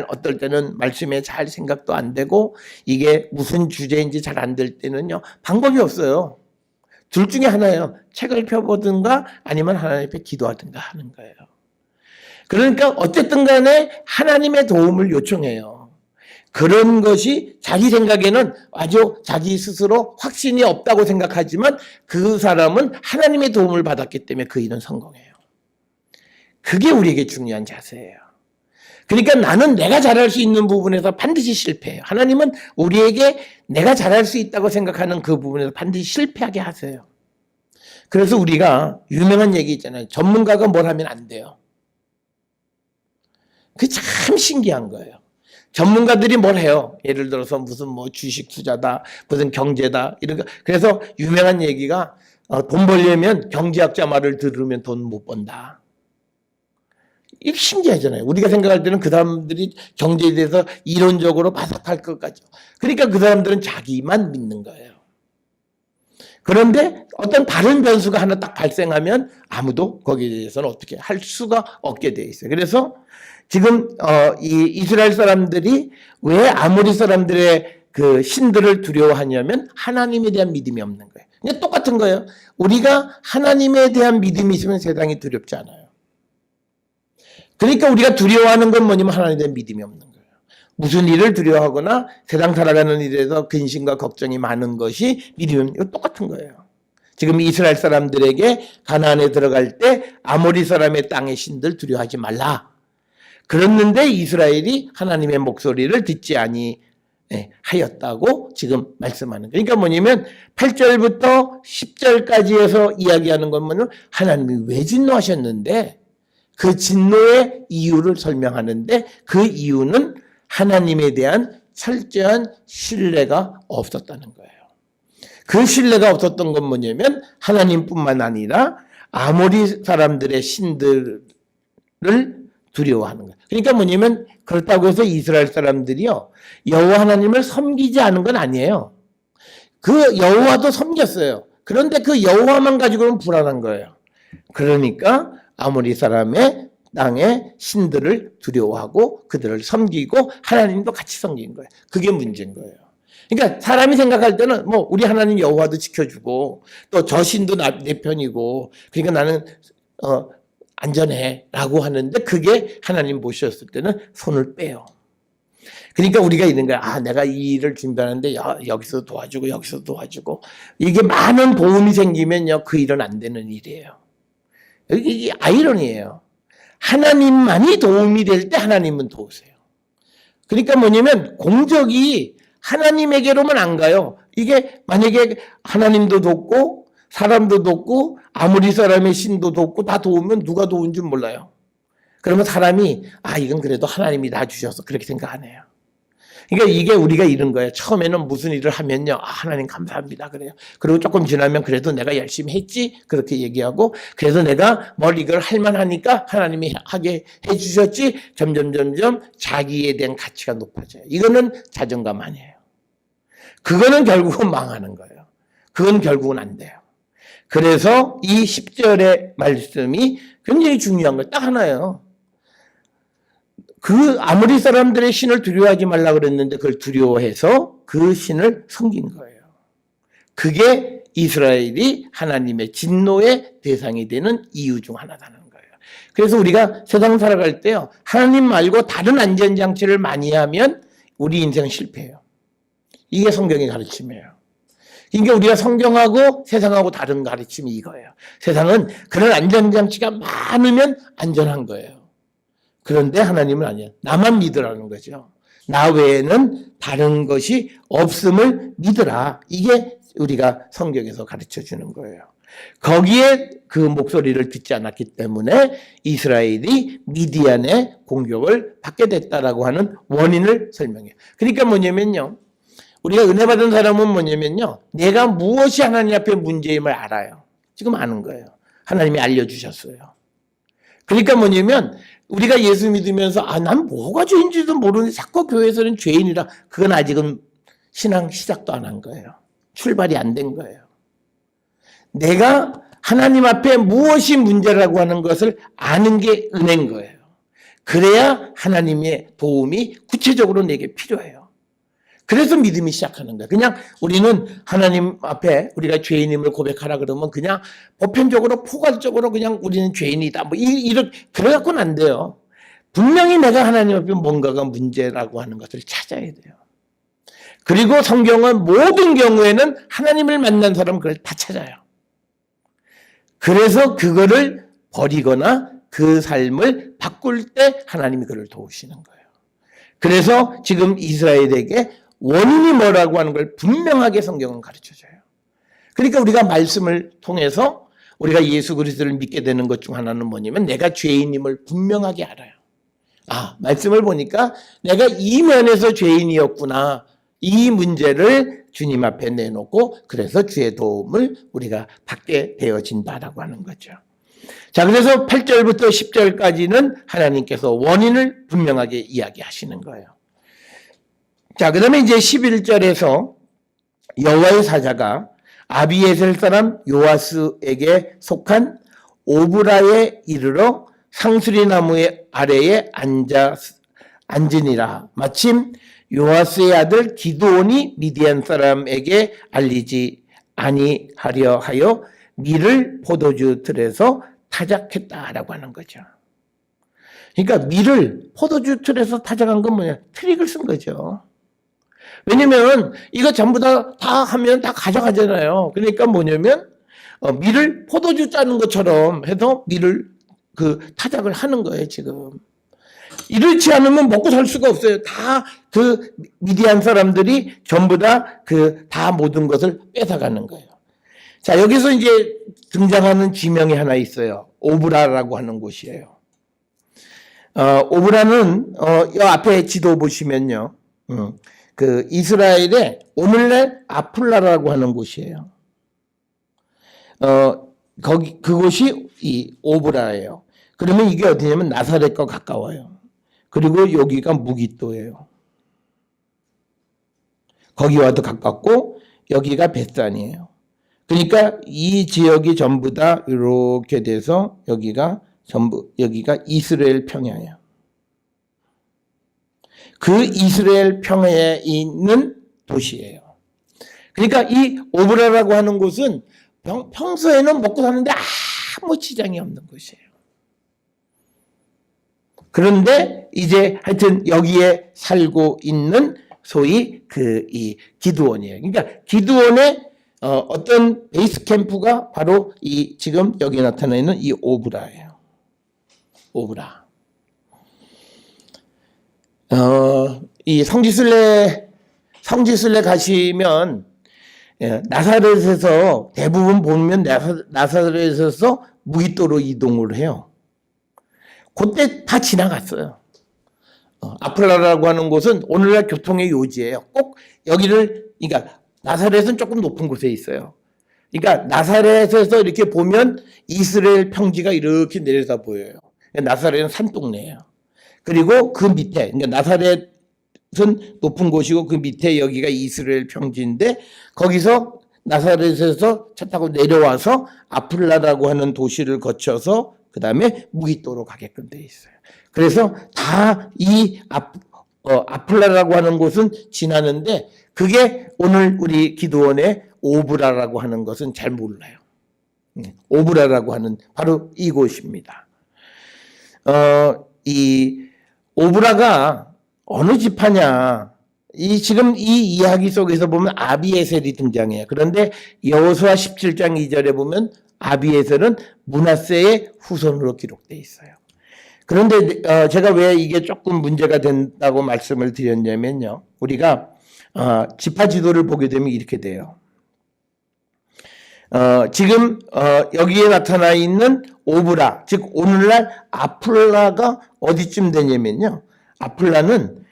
어떨 때는 말씀에 잘 생각도 안 되고 이게 무슨 주제인지 잘 안 될 때는요. 방법이 없어요. 둘 중에 하나예요. 책을 펴보든가 아니면 하나님 앞에 기도하든가 하는 거예요. 그러니까 어쨌든 간에 하나님의 도움을 요청해요. 그런 것이 자기 생각에는 아주 자기 스스로 확신이 없다고 생각하지만 그 사람은 하나님의 도움을 받았기 때문에 그 일은 성공해요. 그게 우리에게 중요한 자세예요. 그러니까 나는 내가 잘할 수 있는 부분에서 반드시 실패해요. 하나님은 우리에게 내가 잘할 수 있다고 생각하는 그 부분에서 반드시 실패하게 하세요. 그래서 우리가 유명한 얘기 있잖아요. 전문가가 뭘 하면 안 돼요. 그게 참 신기한 거예요. 전문가들이 뭘 해요? 예를 들어서 무슨 주식 투자다, 무슨 경제다, 이런 거. 그래서 유명한 얘기가 돈 벌려면 경제학자 말을 들으면 돈 못 번다. 이게 신기하잖아요. 우리가 생각할 때는 그 사람들이 경제에 대해서 이론적으로 바삭할 것 같죠. 그러니까 그 사람들은 자기만 믿는 거예요. 그런데 어떤 다른 변수가 하나 딱 발생하면 아무도 거기에 대해서는 어떻게 할 수가 없게 돼 있어요. 그래서 지금 이 이스라엘 사람들이 왜 아모리 사람들의 그 신들을 두려워하냐면 하나님에 대한 믿음이 없는 거예요. 그냥 똑같은 거예요. 우리가 하나님에 대한 믿음이 있으면 세상이 두렵지 않아요. 그러니까 우리가 두려워하는 건 뭐냐면 하나님에 대한 믿음이 없는 거예요. 무슨 일을 두려워하거나 세상 살아가는 일에서 근심과 걱정이 많은 것이 믿음이 이거 똑같은 거예요. 지금 이스라엘 사람들에게 가나안에 들어갈 때 아모리 사람의 땅의 신들 두려워하지 말라. 그랬는데 이스라엘이 하나님의 목소리를 듣지 아니하였다고 지금 말씀하는 거예요. 그러니까 뭐냐면 8절부터 10절까지 해서 이야기하는 건 뭐냐면 하나님이 왜 진노하셨는데 그 진노의 이유를 설명하는데 그 이유는 하나님에 대한 철저한 신뢰가 없었다는 거예요. 그 신뢰가 없었던 건 뭐냐면 하나님뿐만 아니라 아모리 사람들의 신들을 두려워하는 거예요. 그러니까 뭐냐면 그렇다고 해서 이스라엘 사람들이요 여호와 하나님을 섬기지 않은 건 아니에요. 그 여호와도 섬겼어요. 그런데 그 여호와만 가지고는 불안한 거예요. 그러니까 아모리 사람의 땅의 신들을 두려워하고 그들을 섬기고 하나님도 같이 섬긴 거예요. 그게 문제인 거예요. 그러니까 사람이 생각할 때는 우리 하나님 여호와도 지켜주고 또 저 신도 내 편이고 그러니까 나는 안전해라고 하는데 그게 하나님 보셨을 때는 손을 빼요. 그러니까 우리가 있는 거야. 내가 이 일을 준비하는데 여기서 도와주고 여기서 도와주고 이게 많은 도움이 생기면요 그 일은 안 되는 일이에요. 이게 아이러니예요. 하나님만이 도움이 될 때 하나님은 도우세요. 그러니까 뭐냐면 공적이 하나님에게로만 안 가요. 이게 만약에 하나님도 돕고 사람도 돕고 아무리 사람의 신도 돕고 다 도우면 누가 도운 줄 몰라요. 그러면 사람이 이건 그래도 하나님이 나 주셔서 그렇게 생각 안 해요. 그러니까 이게 우리가 이런 거예요. 처음에는 무슨 일을 하면요. 하나님 감사합니다. 그래요. 그리고 조금 지나면 그래도 내가 열심히 했지. 그렇게 얘기하고 그래서 내가 이걸 할 만하니까 하나님이 하게 해주셨지. 점점 자기에 대한 가치가 높아져요. 이거는 자존감 아니에요. 그거는 결국은 망하는 거예요. 그건 결국은 안 돼요. 그래서 이 10절의 말씀이 굉장히 중요한 거예요. 딱 하나예요. 아무리 사람들의 신을 두려워하지 말라 그랬는데 그걸 두려워해서 그 신을 섬긴 거예요. 그게 이스라엘이 하나님의 진노의 대상이 되는 이유 중 하나라는 거예요. 그래서 우리가 세상 살아갈 때요. 하나님 말고 다른 안전장치를 많이 하면 우리 인생 실패해요. 이게 성경의 가르침이에요. 그러니까 우리가 성경하고 세상하고 다른 가르침이 이거예요. 세상은 그런 안전장치가 많으면 안전한 거예요. 그런데 하나님은 아니에요. 나만 믿으라는 거죠. 나 외에는 다른 것이 없음을 믿으라. 이게 우리가 성경에서 가르쳐 주는 거예요. 거기에 그 목소리를 듣지 않았기 때문에 이스라엘이 미디안의 공격을 받게 됐다라고 하는 원인을 설명해요. 그러니까 뭐냐면요. 우리가 은혜 받은 사람은 뭐냐면요. 내가 무엇이 하나님 앞에 문제임을 알아요. 지금 아는 거예요. 하나님이 알려주셨어요. 그러니까 뭐냐면 우리가 예수 믿으면서 난 뭐가 죄인지도 모르는데 자꾸 교회에서는 죄인이라 그건 아직은 신앙 시작도 안 한 거예요. 출발이 안 된 거예요. 내가 하나님 앞에 무엇이 문제라고 하는 것을 아는 게 은혜인 거예요. 그래야 하나님의 도움이 구체적으로 내게 필요해요. 그래서 믿음이 시작하는 거예요. 그냥 우리는 하나님 앞에 우리가 죄인임을 고백하라 그러면 그냥 보편적으로 포괄적으로 그냥 우리는 죄인이다. 이렇게 그래갖고는 안 돼요. 분명히 내가 하나님 앞에 뭔가가 문제라고 하는 것을 찾아야 돼요. 그리고 성경은 모든 경우에는 하나님을 만난 사람은 그걸 다 찾아요. 그래서 그거를 버리거나 그 삶을 바꿀 때 하나님이 그를 도우시는 거예요. 그래서 지금 이스라엘에게 원인이 뭐라고 하는 걸 분명하게 성경은 가르쳐줘요. 그러니까 우리가 말씀을 통해서 우리가 예수 그리스도를 믿게 되는 것 중 하나는 뭐냐면 내가 죄인임을 분명하게 알아요. 말씀을 보니까 내가 이 면에서 죄인이었구나. 이 문제를 주님 앞에 내놓고 그래서 주의 도움을 우리가 받게 되어진다라고 하는 거죠. 자, 그래서 8절부터 10절까지는 하나님께서 원인을 분명하게 이야기하시는 거예요. 자, 그 다음에 이제 11절에서 여호와의 사자가 아비에셀 사람 요아스에게 속한 오브라에 이르러 상수리 나무의 아래에 앉으니라. 마침 요아스의 아들 기드온이 미디안 사람에게 알리지 아니하려 하여 밀을 포도주 틀에서 타작했다라고 하는 거죠. 그러니까 밀을 포도주 틀에서 타작한 건 뭐냐? 트릭을 쓴 거죠. 왜냐면 이거 전부 다 하면 다 가져가잖아요. 그러니까 뭐냐면 밀을 포도주 짜는 것처럼 해서 밀을 타작을 하는 거예요, 지금. 이렇지 않으면 먹고 살 수가 없어요. 다 미디안 사람들이 전부 다 모든 것을 뺏어가는 거예요. 자, 여기서 이제 등장하는 지명이 하나 있어요. 오브라라고 하는 곳이에요. 오브라는 이 앞에 지도 보시면요. 이스라엘의 오늘날 아플라라고 하는 곳이에요. 그곳이 이 오브라예요. 그러면 이게 어디냐면 나사렛과 가까워요. 그리고 여기가 무깃도예요. 거기와도 가깝고 여기가 벳산이에요. 그러니까 이 지역이 전부 다 이렇게 돼서 여기가 이스라엘 평야예요. 그 이스라엘 평야에 있는 도시예요. 그러니까 이 오브라라고 하는 곳은 평소에는 먹고 사는데 아무 지장이 없는 곳이에요. 그런데 이제 하여튼 여기에 살고 있는 소위 이 기드온이에요. 그러니까 기드온의 어떤 베이스 캠프가 바로 이 지금 여기 나타나 있는 이 오브라예요. 오브라. 이 성지순례 가시면 나사렛에서 대부분 보면 나사렛에서 무기또로 이동을 해요. 그때 다 지나갔어요. 아플라라고 하는 곳은 오늘날 교통의 요지예요. 꼭 여기를, 그러니까 나사렛은 조금 높은 곳에 있어요. 그러니까 나사렛에서 이렇게 보면 이스라엘 평지가 이렇게 내려다 보여요. 나사렛은 산동네예요. 그리고 그 밑에, 그러니까 나사렛은 높은 곳이고 그 밑에 여기가 이스라엘 평지인데 거기서 나사렛에서 차 타고 내려와서 아플라라고 하는 도시를 거쳐서 그 다음에 무기또로 가게끔 돼 있어요. 그래서 다 이 아플라라고 하는 곳은 지나는데 그게 오늘 우리 기도원의 오브라라고 하는 것은 잘 몰라요. 오브라라고 하는 바로 이곳입니다. 이 오브라가 어느 지파냐? 지금 이 이야기 속에서 보면 아비에셀이 등장해요. 그런데 여호수아 17장 2절에 보면 아비에셀은 므낫세의 후손으로 기록되어 있어요. 그런데 제가 왜 이게 조금 문제가 된다고 말씀을 드렸냐면요. 우리가 지파 지도를 보게 되면 이렇게 돼요. 지금 여기에 나타나 있는 오브라, 즉 오늘날 아플라가 어디쯤 되냐면요. 아플라는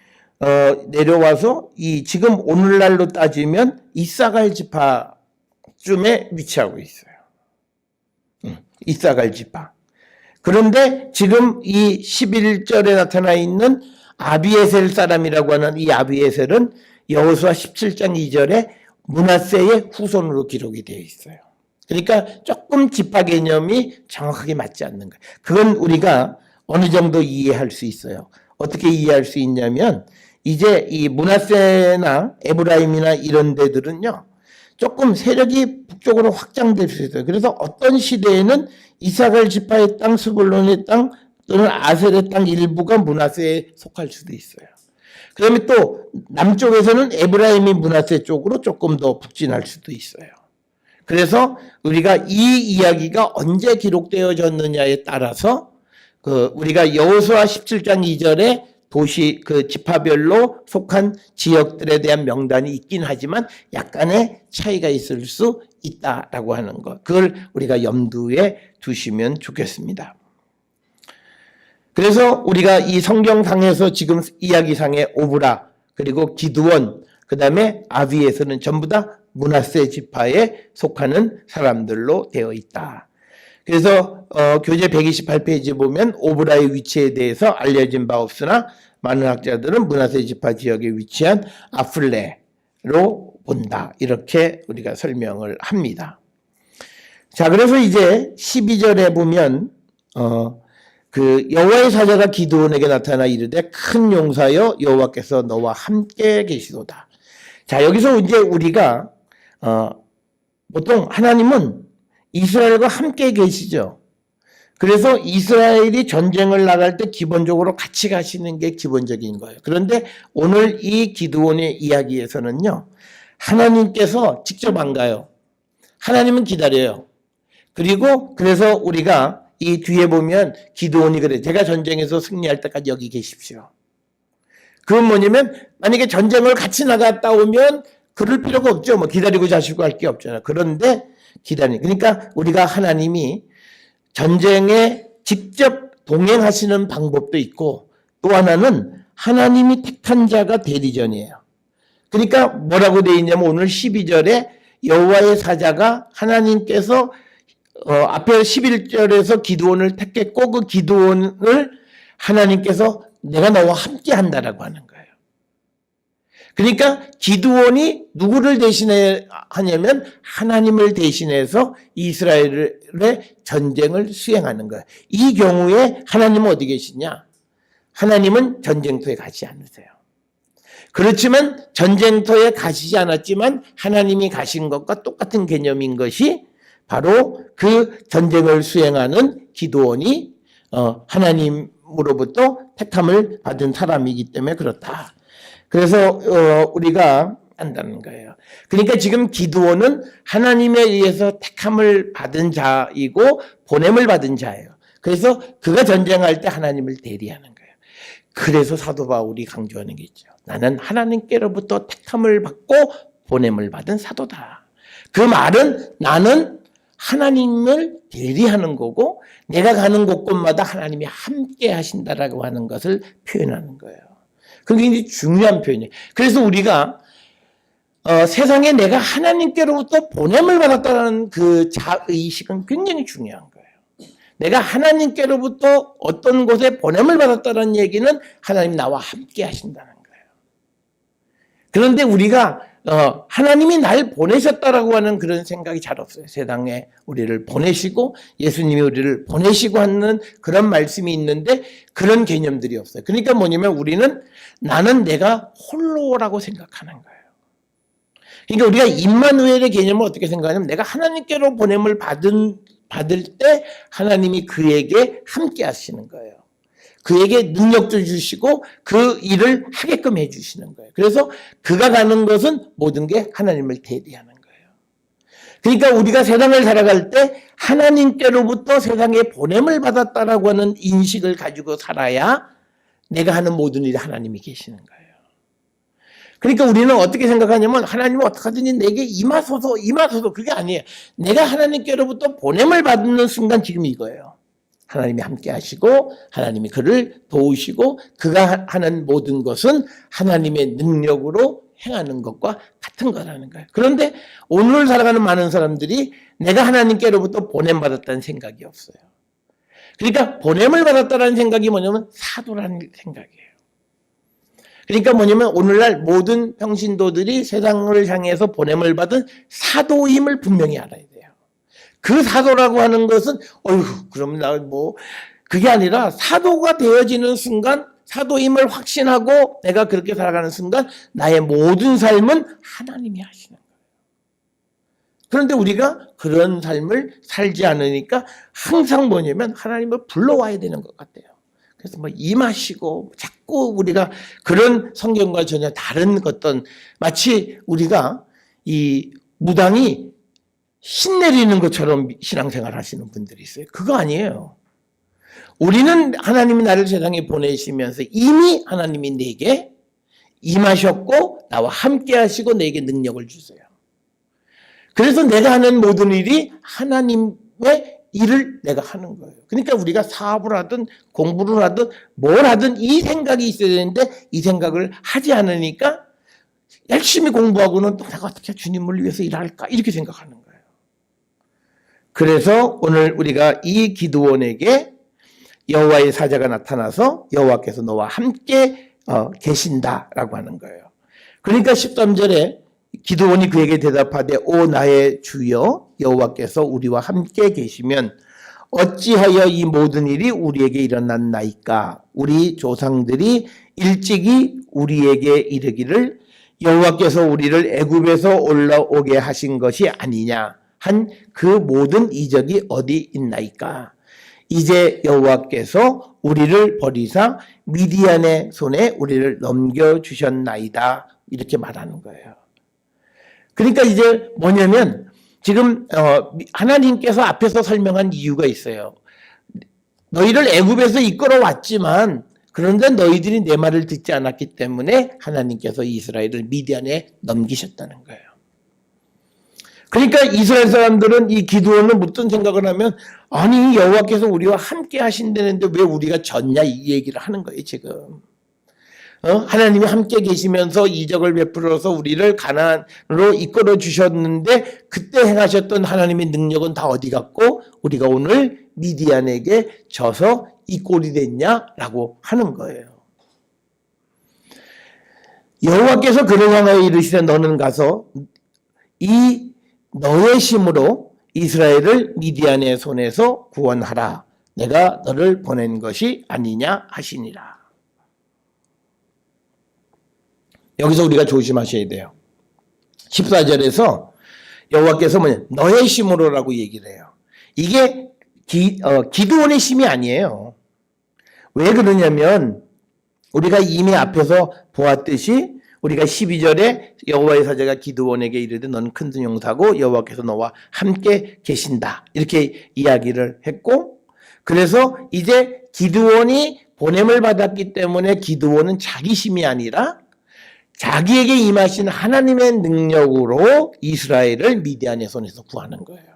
내려와서 이 지금 오늘날로 따지면 이사갈 지파쯤에 위치하고 있어요. 이사갈 지파. 그런데 지금 이 11절에 나타나 있는 아비에셀 사람이라고 하는 이 아비에셀은 여호수아 17장 2절에 므낫세의 후손으로 기록이 되어 있어요. 그러니까 조금 지파 개념이 정확하게 맞지 않는 거예요. 그건 우리가 어느 정도 이해할 수 있어요. 어떻게 이해할 수 있냐면 이제 이 므낫세나 에브라임이나 이런 데들은요. 조금 세력이 북쪽으로 확장될 수 있어요. 그래서 어떤 시대에는 이사갈 지파의 땅, 스불론의 땅 또는 아셀의 땅 일부가 므낫세에 속할 수도 있어요. 그 다음에 또 남쪽에서는 에브라임이 므낫세 쪽으로 조금 더 북진할 수도 있어요. 그래서 우리가 이 이야기가 언제 기록되어졌느냐에 따라서 우리가 여호수아 17장 2절에 도시 지파별로 속한 지역들에 대한 명단이 있긴 하지만 약간의 차이가 있을 수 있다라고 하는 것. 그걸 우리가 염두에 두시면 좋겠습니다. 그래서 우리가 이 성경상에서 지금 이야기상의 오브라 그리고 기드원 그 다음에 아비에서는 전부 다 므낫세 지파에 속하는 사람들로 되어 있다. 그래서 교재 128페이지 보면 오브라의 위치에 대해서 알려진 바 없으나 많은 학자들은 므낫세 지파 지역에 위치한 아플레로 본다. 이렇게 우리가 설명을 합니다. 자, 그래서 이제 12절에 보면 여호와의 사자가 기드온에게 나타나 이르되 큰 용사여 여호와께서 너와 함께 계시도다. 자, 여기서 이제 우리가 보통 하나님은 이스라엘과 함께 계시죠. 그래서 이스라엘이 전쟁을 나갈 때 기본적으로 같이 가시는 게 기본적인 거예요. 그런데 오늘 이 기드온의 이야기에서는요. 하나님께서 직접 안 가요. 하나님은 기다려요. 그리고 그래서 우리가 이 뒤에 보면 기드온이 그래. 제가 전쟁에서 승리할 때까지 여기 계십시오. 그건 뭐냐면 만약에 전쟁을 같이 나갔다 오면 그럴 필요가 없죠. 뭐 기다리고 자시고 할 게 없잖아요. 그런데 그러니까 우리가 하나님이 전쟁에 직접 동행하시는 방법도 있고 또 하나는 하나님이 택한 자가 대리전이에요. 그러니까 뭐라고 되어 있냐면 오늘 12절에 여호와의 사자가 하나님께서 앞에 11절에서 기드온을 택했고 그 기드온을 하나님께서 내가 너와 함께 한다라고 하는 거예요. 그러니까 기드온이 누구를 대신해 하냐면 하나님을 대신해서 이스라엘의 전쟁을 수행하는 거예요. 이 경우에 하나님은 어디 계시냐? 하나님은 전쟁터에 가지 않으세요. 그렇지만 전쟁터에 가시지 않았지만 하나님이 가신 것과 똑같은 개념인 것이 바로 그 전쟁을 수행하는 기드온이 하나님으로부터 택함을 받은 사람이기 때문에 그렇다. 그래서 우리가 한다는 거예요. 그러니까 지금 기드온은 하나님에 의해서 택함을 받은 자이고 보냄을 받은 자예요. 그래서 그가 전쟁할 때 하나님을 대리하는 거예요. 그래서 사도 바울이 강조하는 게 있죠. 나는 하나님께로부터 택함을 받고 보냄을 받은 사도다. 그 말은 나는 하나님을 대리하는 거고 내가 가는 곳곳마다 하나님이 함께 하신다라고 하는 것을 표현하는 거예요. 그게 굉장히 중요한 표현이에요. 그래서 우리가 세상에 내가 하나님께로부터 보냄을 받았다는 그 자의식은 굉장히 중요한 거예요. 내가 하나님께로부터 어떤 곳에 보냄을 받았다는 얘기는 하나님 나와 함께 하신다는 거예요. 그런데 우리가 하나님이 날 보내셨다라고 하는 그런 생각이 잘 없어요. 세상에 우리를 보내시고 예수님이 우리를 보내시고 하는 그런 말씀이 있는데 그런 개념들이 없어요. 그러니까 뭐냐면 우리는 나는 내가 홀로라고 생각하는 거예요. 그러니까 우리가 임마누엘의 개념을 어떻게 생각하냐면 내가 하나님께로 보냄을 받을 때 하나님이 그에게 함께 하시는 거예요. 그에게 능력도 주시고 그 일을 하게끔 해주시는 거예요. 그래서 그가 가는 것은 모든 게 하나님을 대리하는 거예요. 그러니까 우리가 세상을 살아갈 때 하나님께로부터 세상에 보냄을 받았다라고 하는 인식을 가지고 살아야 내가 하는 모든 일이 하나님이 계시는 거예요. 그러니까 우리는 어떻게 생각하냐면 하나님은 어떻게든지 내게 임하소서 그게 아니에요. 내가 하나님께로부터 보냄을 받는 순간 지금 이거예요. 하나님이 함께 하시고 하나님이 그를 도우시고 그가 하는 모든 것은 하나님의 능력으로 행하는 것과 같은 거라는 거예요. 그런데 오늘 살아가는 많은 사람들이 내가 하나님께로부터 보냄받았다는 생각이 없어요. 그러니까 보냄을 받았다는 생각이 뭐냐면 사도라는 생각이에요. 그러니까 뭐냐면 오늘날 모든 평신도들이 세상을 향해서 보냄을 받은 사도임을 분명히 알아야 돼요. 그 사도라고 하는 것은 그러면 나 그게 아니라 사도가 되어지는 순간 사도임을 확신하고 내가 그렇게 살아가는 순간 나의 모든 삶은 하나님이 하시는 거예요. 그런데 우리가 그런 삶을 살지 않으니까 항상 뭐냐면 하나님을 불러와야 되는 것 같아요. 그래서 임하시고 자꾸 우리가 그런 성경과 전혀 다른 어떤 마치 우리가 이 무당이 신내리는 것처럼 신앙생활 하시는 분들이 있어요. 그거 아니에요. 우리는 하나님이 나를 세상에 보내시면서 이미 하나님이 내게 임하셨고 나와 함께 하시고 내게 능력을 주세요. 그래서 내가 하는 모든 일이 하나님의 일을 내가 하는 거예요. 그러니까 우리가 사업을 하든 공부를 하든 뭘 하든 이 생각이 있어야 되는데 이 생각을 하지 않으니까 열심히 공부하고는 또 내가 어떻게 주님을 위해서 일할까 이렇게 생각하는 거예요. 그래서 오늘 우리가 이 기드온에게 여호와의 사자가 나타나서 여호와께서 너와 함께 계신다라고 하는 거예요. 그러니까 13절에 기드온이 그에게 대답하되 오 나의 주여 여호와께서 우리와 함께 계시면 어찌하여 이 모든 일이 우리에게 일어났나이까. 우리 조상들이 일찍이 우리에게 이르기를 여호와께서 우리를 애굽에서 올라오게 하신 것이 아니냐 한 그 모든 이적이 어디 있나이까. 이제 여호와께서 우리를 버리사 미디안의 손에 우리를 넘겨주셨나이다. 이렇게 말하는 거예요. 그러니까 이제 뭐냐면 지금 하나님께서 앞에서 설명한 이유가 있어요. 너희를 애굽에서 이끌어 왔지만 그런데 너희들이 내 말을 듣지 않았기 때문에 하나님께서 이스라엘을 미디안에 넘기셨다는 거예요. 그러니까 이스라엘 사람들은 이 기드온을 무슨 생각을 하면 아니 여호와께서 우리와 함께 하신다는데 왜 우리가 졌냐 이 얘기를 하는 거예요 지금. 하나님이 함께 계시면서 이적을 베풀어서 우리를 가나안으로 이끌어 주셨는데 그때 행하셨던 하나님의 능력은 다 어디 갔고 우리가 오늘 미디안에게 져서 이 꼴이 됐냐라고 하는 거예요. 여호와께서 그를 향하여 이르시되 너는 가서 이 너의 힘으로 이스라엘을 미디안의 손에서 구원하라. 내가 너를 보낸 것이 아니냐 하시니라. 여기서 우리가 조심하셔야 돼요. 14절에서 여호와께서 너의 힘으로라고 얘기를 해요. 이게 기드온의 힘이 아니에요. 왜 그러냐면 우리가 이미 앞에서 보았듯이 우리가 12절에 여호와의 사자가 기드온에게 이르되 너는 큰 용사고 여호와께서 너와 함께 계신다. 이렇게 이야기를 했고, 그래서 이제 기드온이 보냄을 받았기 때문에 기드온은 자기 힘이 아니라 자기에게 임하신 하나님의 능력으로 이스라엘을 미디안의 손에서 구하는 거예요.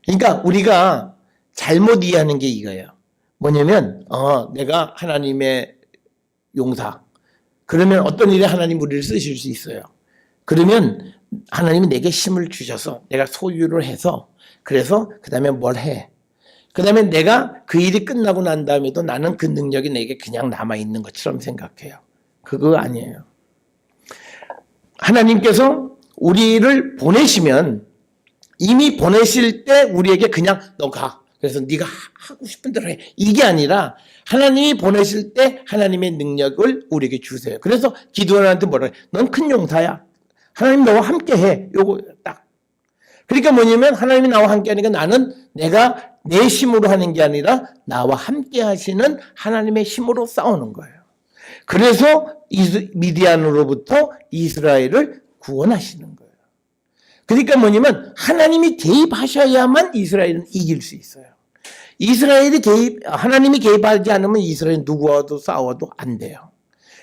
그러니까 우리가 잘못 이해하는 게 이거예요. 뭐냐면 내가 하나님의 용사, 그러면 어떤 일에 하나님 우리를 쓰실 수 있어요. 그러면 하나님이 내게 힘을 주셔서 내가 소유를 해서, 그래서 그 다음에 뭘 해. 그 다음에 내가 그 일이 끝나고 난 다음에도 나는 그 능력이 내게 그냥 남아있는 것처럼 생각해요. 그거 아니에요. 하나님께서 우리를 보내시면 이미 보내실 때 우리에게 그냥 너 가. 그래서 네가 하고 싶은 대로 해. 이게 아니라 하나님이 보내실 때 하나님의 능력을 우리에게 주세요. 그래서 기드온한테 뭐라 해? 넌 큰 용사야. 하나님 너와 함께 해. 요거 딱. 그러니까 뭐냐면 하나님이 나와 함께 하니까 나는 내가 내 힘으로 하는 게 아니라 나와 함께 하시는 하나님의 힘으로 싸우는 거예요. 그래서 미디안으로부터 이스라엘을 구원하시는 거예요. 그러니까 뭐냐면 하나님이 개입하셔야만 이스라엘은 이길 수 있어요. 하나님이 개입하지 않으면 이스라엘은 누구와도 싸워도 안 돼요.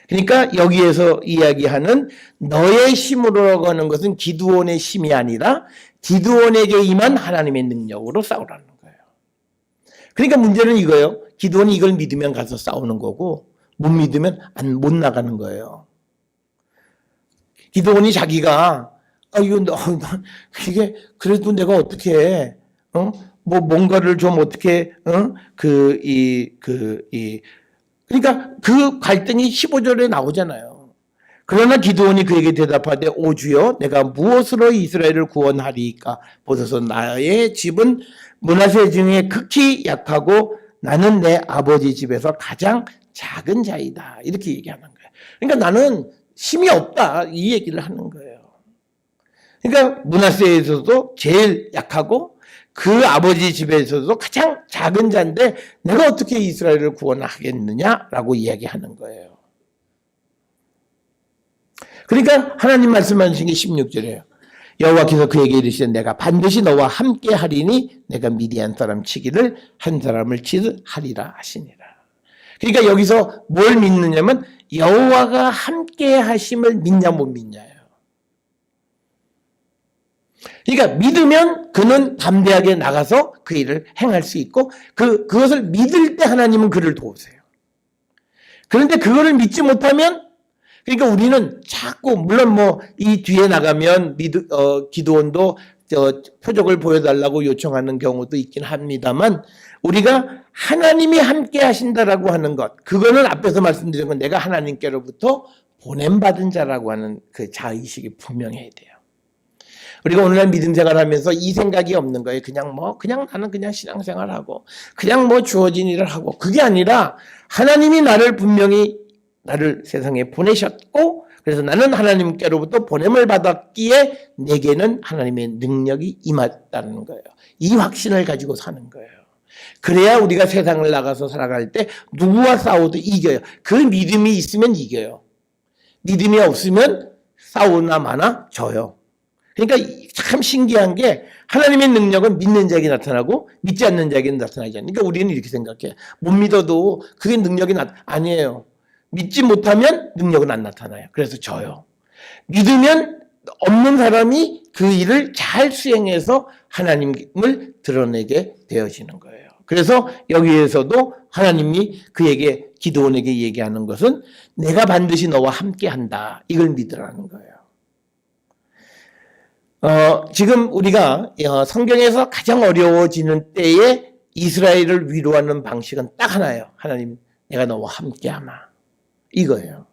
그러니까 여기에서 이야기하는 너의 힘으로 하는 것은 기드온의 힘이 아니라 기드온에게 임한 하나님의 능력으로 싸우라는 거예요. 그러니까 문제는 이거예요. 기드온이 이걸 믿으면 가서 싸우는 거고 못 믿으면 못 나가는 거예요. 기드온이 자기가 이게 그래도 내가 어떻게 해? 뭐 뭔가를 좀 어떻게 그러니까 그 갈등이 15절에 나오잖아요. 그러나 기드온이 그에게 대답하되 오 주여 내가 무엇으로 이스라엘을 구원하리이까? 보소서 나의 집은 므낫세 중에 극히 약하고 나는 내 아버지 집에서 가장 작은 자이다. 이렇게 얘기하는 거예요. 그러니까 나는 힘이 없다. 이 얘기를 하는 거예요. 그러니까 므낫세에서도 제일 약하고 그 아버지 집에서도 가장 작은 자인데 내가 어떻게 이스라엘을 구원하겠느냐라고 이야기하는 거예요. 그러니까 하나님 말씀하신 게 16절이에요. 여호와께서 그에게 이르시되 내가 반드시 너와 함께 하리니 내가 미디안 사람 치기를 한 사람을 치듯 하리라 하시니라. 그러니까 여기서 뭘 믿느냐면 여호와가 함께 하심을 믿냐 못 믿냐예요. 그러니까 믿으면 그는 담대하게 나가서 그 일을 행할 수 있고 그것을 믿을 때 하나님은 그를 도우세요. 그런데 그거를 믿지 못하면, 그러니까 우리는 자꾸 물론 뭐 이 뒤에 나가면 기드온도 표적을 보여달라고 요청하는 경우도 있긴 합니다만 우리가 하나님이 함께 하신다라고 하는 것, 그거는 앞에서 말씀드린 건 내가 하나님께로부터 보냄받은 자라고 하는 그 자의식이 분명해야 돼요. 우리가 오늘날 믿음 생활하면서 이 생각이 없는 거예요. 그냥 나는 그냥 신앙생활하고 그냥 뭐 주어진 일을 하고, 그게 아니라 하나님이 분명히 나를 세상에 보내셨고 그래서 나는 하나님께로부터 보냄을 받았기에 내게는 하나님의 능력이 임했다는 거예요. 이 확신을 가지고 사는 거예요. 그래야 우리가 세상을 나가서 살아갈 때 누구와 싸워도 이겨요. 그 믿음이 있으면 이겨요. 믿음이 없으면 싸우나 마나 져요. 그러니까 참 신기한 게 하나님의 능력은 믿는 자에게 나타나고 믿지 않는 자에게는 나타나지 않아요. 그러니까 우리는 이렇게 생각해. 못 믿어도 그게 능력이 아니에요. 믿지 못하면 능력은 안 나타나요. 그래서 져요. 믿으면 없는 사람이 그 일을 잘 수행해서 하나님을 드러내게 되어지는 거예요. 그래서 여기에서도 하나님이 그에게 기드온에게 얘기하는 것은 내가 반드시 너와 함께 한다. 이걸 믿으라는 거예요. 지금 우리가 성경에서 가장 어려워지는 때에 이스라엘을 위로하는 방식은 딱 하나예요. 하나님, 내가 너와 함께하마. 이거예요.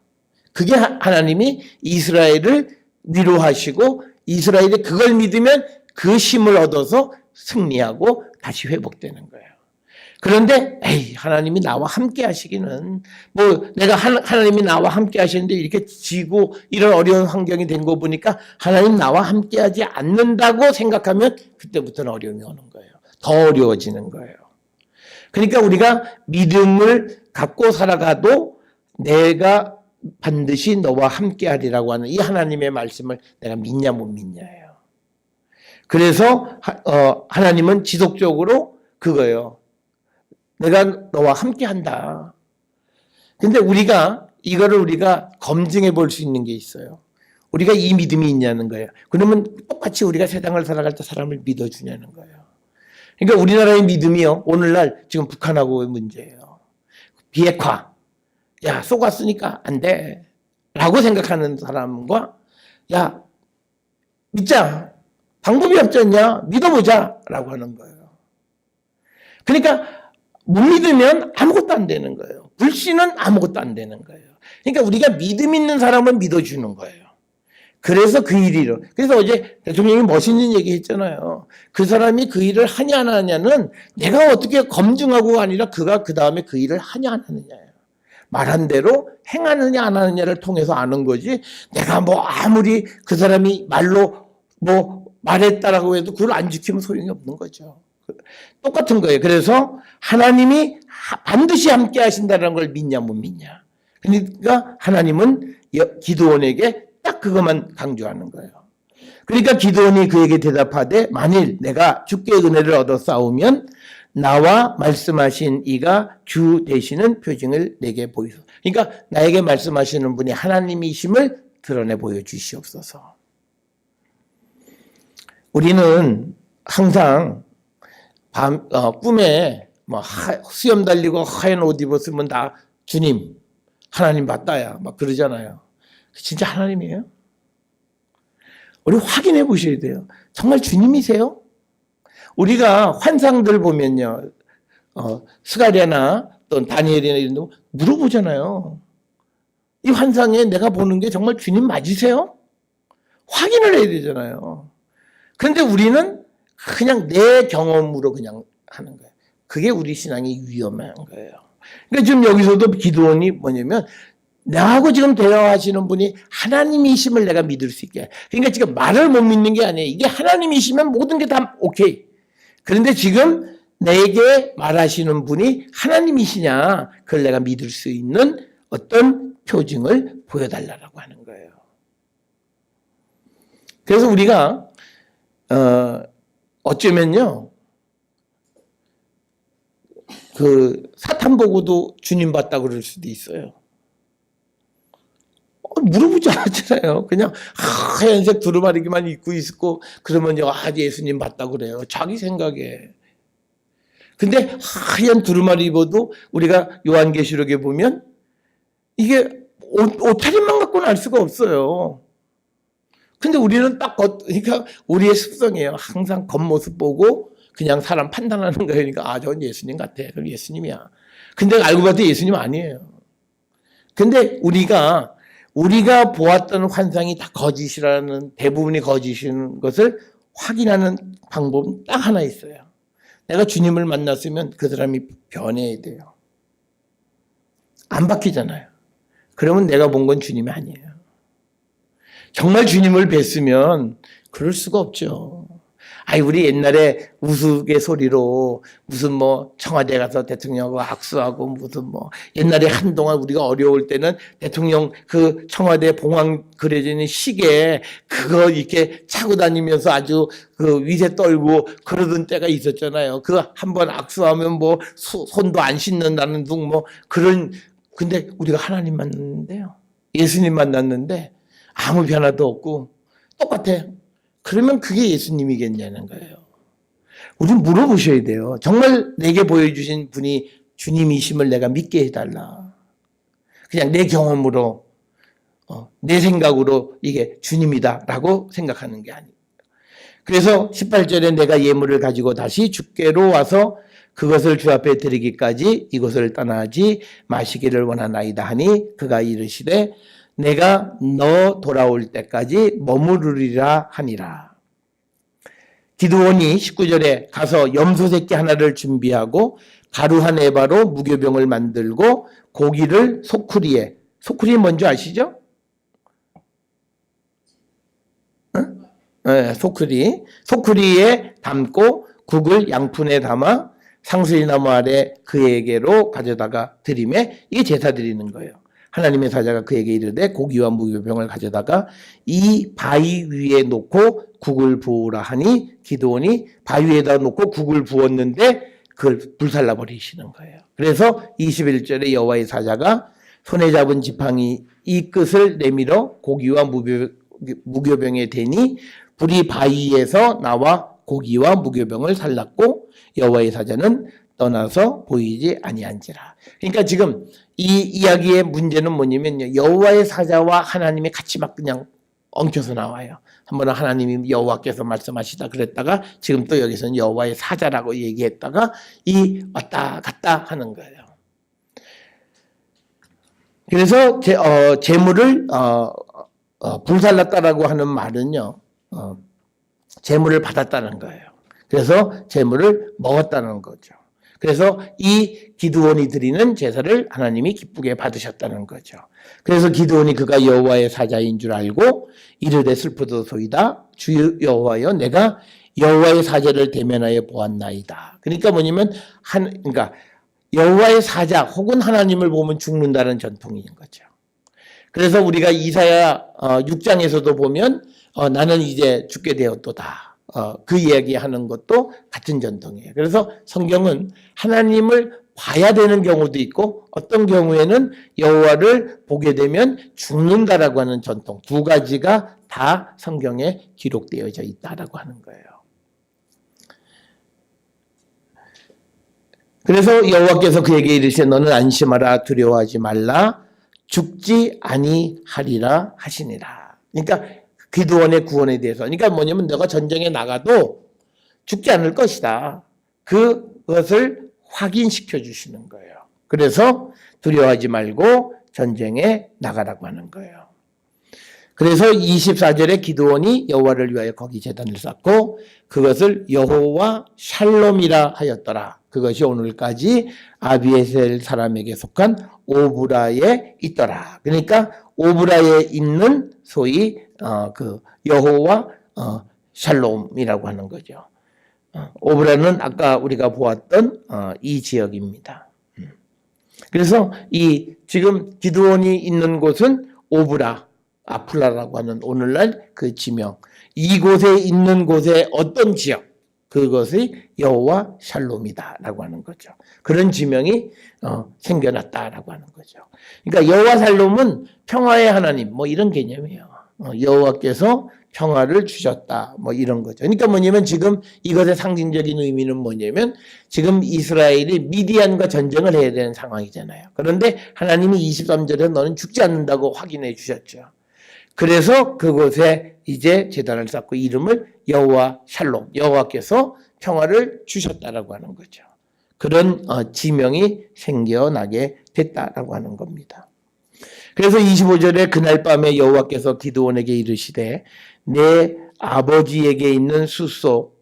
그게 하나님이 이스라엘을 위로하시고 이스라엘이 그걸 믿으면 그 힘을 얻어서 승리하고 다시 회복되는 거예요. 그런데 하나님이 나와 함께 하시기는 내가 하나님이 나와 함께 하시는데 이렇게 지고 이런 어려운 환경이 된 거 보니까 하나님 나와 함께 하지 않는다고 생각하면 그때부터는 어려움이 오는 거예요. 더 어려워지는 거예요. 그러니까 우리가 믿음을 갖고 살아가도 내가 반드시 너와 함께하리라고 하는 이 하나님의 말씀을 내가 믿냐 못 믿냐예요. 그래서 하나님은 지속적으로 그거예요. 내가 너와 함께한다. 근데 이거를 우리가 검증해 볼 수 있는 게 있어요. 우리가 이 믿음이 있냐는 거예요. 그러면 똑같이 우리가 세상을 살아갈 때 사람을 믿어주냐는 거예요. 그러니까 우리나라의 믿음이요. 오늘날 지금 북한하고의 문제예요. 비핵화. 야, 쏘갔으니까 안 돼. 라고 생각하는 사람과 야, 믿자. 방법이 없지 않냐? 믿어보자. 라고 하는 거예요. 그러니까 못 믿으면 아무것도 안 되는 거예요. 불신은 아무것도 안 되는 거예요. 그러니까 우리가 믿음 있는 사람은 믿어주는 거예요. 그래서 그 일이 그래서 어제 대통령이 멋있는 얘기 했잖아요. 그 사람이 그 일을 하냐 안 하냐는 내가 어떻게 검증하고가 아니라 그가 그 다음에 그 일을 하냐 안 하느냐예요. 말한 대로 행하느냐 안 하느냐를 통해서 아는 거지 내가 뭐 아무리 그 사람이 말로 뭐 말했다라고 해도 그걸 안 지키면 소용이 없는 거죠. 똑같은 거예요. 그래서 하나님이 반드시 함께 하신다는 걸 믿냐 못 믿냐. 그러니까 하나님은 기드온에게 딱 그것만 강조하는 거예요. 그러니까 기드온이 그에게 대답하되 만일 내가 주께 은혜를 얻어 싸우면 나와 말씀하신 이가 주 되시는 표징을 내게 보이소서. 그러니까 나에게 말씀하시는 분이 하나님이심을 드러내 보여주시옵소서. 우리는 항상 꿈에 뭐 수염 달리고 하얀 옷 입었으면 다 주님, 하나님 맞다야 막 그러잖아요. 진짜 하나님이에요? 우리 확인해 보셔야 돼요. 정말 주님이세요? 우리가 환상들 보면요, 스가랴나 또 다니엘이나 이런 데 물어보잖아요. 이 환상에 내가 보는 게 정말 주님 맞으세요? 확인을 해야 되잖아요. 그런데 우리는 그냥 내 경험으로 그냥 하는 거예요. 그게 우리 신앙이 위험한 거예요. 그러니까 지금 여기서도 기드온이 뭐냐면 나하고 지금 대화하시는 분이 하나님이심을 내가 믿을 수 있게. 그러니까 지금 말을 못 믿는 게 아니에요. 이게 하나님이시면 모든 게 다 오케이. 그런데 지금 내게 말하시는 분이 하나님이시냐, 그걸 내가 믿을 수 있는 어떤 표징을 보여달라고 하는 거예요. 그래서 우리가 어쩌면요, 그 사탄 보고도 주님 봤다 그럴 수도 있어요. 물어보지 않았잖아요. 그냥 하얀색 두루마리기만 입고 있고 그러면 예수님 봤다 그래요. 자기 생각에. 근데 하얀 두루마리 입어도 우리가 요한계시록에 보면 이게 옷차림만 갖고는 알 수가 없어요. 근데 우리는 그러니까 우리의 습성이에요. 항상 겉모습 보고 그냥 사람 판단하는 거예요. 그러니까 저건 예수님 같아. 그럼 예수님이야. 근데 알고 봤더니 예수님 아니에요. 근데 우리가 보았던 환상이 다 거짓이라는, 대부분이 거짓인 것을 확인하는 방법은 딱 하나 있어요. 내가 주님을 만났으면 그 사람이 변해야 돼요. 안 바뀌잖아요. 그러면 내가 본 건 주님이 아니에요. 정말 주님을 뵀으면 그럴 수가 없죠. 우리 옛날에 우스갯소리로 무슨 뭐 청와대 가서 대통령하고 악수하고 무슨 뭐 옛날에 한동안 우리가 어려울 때는 대통령 그 청와대 봉황 그려져 있는 시계 그거 이렇게 차고 다니면서 아주 그 위세 떨고 그러던 때가 있었잖아요. 그 한번 악수하면 뭐 손도 안 씻는다는 둥 뭐 그런. 근데 우리가 하나님 만났는데요. 예수님 만났는데 아무 변화도 없고 똑같아요. 그러면 그게 예수님이겠냐는 거예요. 우리는 물어보셔야 돼요. 정말 내게 보여주신 분이 주님이심을 내가 믿게 해달라. 그냥 내 경험으로, 내 생각으로 이게 주님이다라고 생각하는 게 아니에요. 그래서 18절에 내가 예물을 가지고 다시 주께로 와서 그것을 주 앞에 드리기까지 이곳을 떠나지 마시기를 원하나이다 하니 그가 이르시되 내가 너 돌아올 때까지 머무르리라 하니라. 기드온이 19절에 가서 염소 새끼 하나를 준비하고 가루 한 에바로 무교병을 만들고 고기를 소쿠리에, 소쿠리 뭔지 아시죠? 네, 소쿠리에 담고 국을 양푼에 담아 상수리나무 아래 그에게로 가져다가 드리매 이게 제사 드리는 거예요. 하나님의 사자가 그에게 이르되 고기와 무교병을 가져다가 이 바위 위에 놓고 국을 부으라 하니 기드온이 바위 위에다 놓고 국을 부었는데 그걸 불살라 버리시는 거예요. 그래서 21절에 여호와의 사자가 손에 잡은 지팡이 이 끝을 내밀어 고기와 무교병에 대니 불이 바위에서 나와 고기와 무교병을 살랐고 여호와의 사자는 떠나서 보이지 아니한지라. 그러니까 지금 이 이야기의 문제는 뭐냐면요, 여호와의 사자와 하나님이 같이 막 그냥 엉켜서 나와요. 한 번은 하나님이 여호와께서 말씀하시다 그랬다가 지금 또 여기서는 여호와의 사자라고 얘기했다가 이 왔다 갔다 하는 거예요. 그래서 재물을 불살랐다라고 하는 말은요, 재물을 받았다는 거예요. 그래서 재물을 먹었다는 거죠. 그래서 이 기드온이 드리는 제사를 하나님이 기쁘게 받으셨다는 거죠. 그래서 기드온이 그가 여호와의 사자인 줄 알고 이르되 슬프도소이다. 주 여호와여, 내가 여호와의 사자를 대면하여 보았나이다. 그러니까 뭐냐면 그러니까 여호와의 사자 혹은 하나님을 보면 죽는다는 전통인 거죠. 그래서 우리가 이사야 6장에서도 보면 나는 이제 죽게 되었도다. 그 이야기하는 것도 같은 전통이에요. 그래서 성경은 하나님을 봐야 되는 경우도 있고 어떤 경우에는 여호와를 보게 되면 죽는다라고 하는 전통, 두 가지가 다 성경에 기록되어져 있다라고 하는 거예요. 그래서 여호와께서 그에게 이르시되 너는 안심하라, 두려워하지 말라, 죽지 아니하리라 하시니라. 그러니까 기드온의 구원에 대해서, 그러니까 뭐냐면 너가 전쟁에 나가도 죽지 않을 것이다. 그것을 확인시켜 주시는 거예요. 그래서 두려워하지 말고 전쟁에 나가라고 하는 거예요. 그래서 24절에 기드온이 여호와를 위하여 거기 제단을 쌓고 그것을 여호와 샬롬이라 하였더라. 그것이 오늘까지 아비에셀 사람에게 속한 오브라에 있더라. 그러니까 오브라에 있는 소위 그 여호와 샬롬이라고 하는 거죠. 오브라는 아까 우리가 보았던 이 지역입니다. 그래서 이 지금 기드온이 있는 곳은 오브라, 아플라라고 하는 오늘날 그 지명, 이곳에 있는 곳의 어떤 지역, 그것이 여호와 샬롬이다라고 하는 거죠. 그런 지명이 생겨났다라고 하는 거죠. 그러니까 여호와 샬롬은 평화의 하나님, 뭐 이런 개념이에요. 여호와께서 평화를 주셨다, 뭐 이런 거죠. 그러니까 뭐냐면 지금 이것의 상징적인 의미는 뭐냐면 지금 이스라엘이 미디안과 전쟁을 해야 되는 상황이잖아요. 그런데 하나님이 23절에 너는 죽지 않는다고 확인해 주셨죠. 그래서 그곳에 이제 제단을 쌓고 이름을 여호와 샬롬, 여호와께서 평화를 주셨다라고 하는 거죠. 그런 지명이 생겨나게 됐다라고 하는 겁니다. 그래서 25절에 그날 밤에 여호와께서 기드온에게 이르시되 내 아버지에게 있는 숫소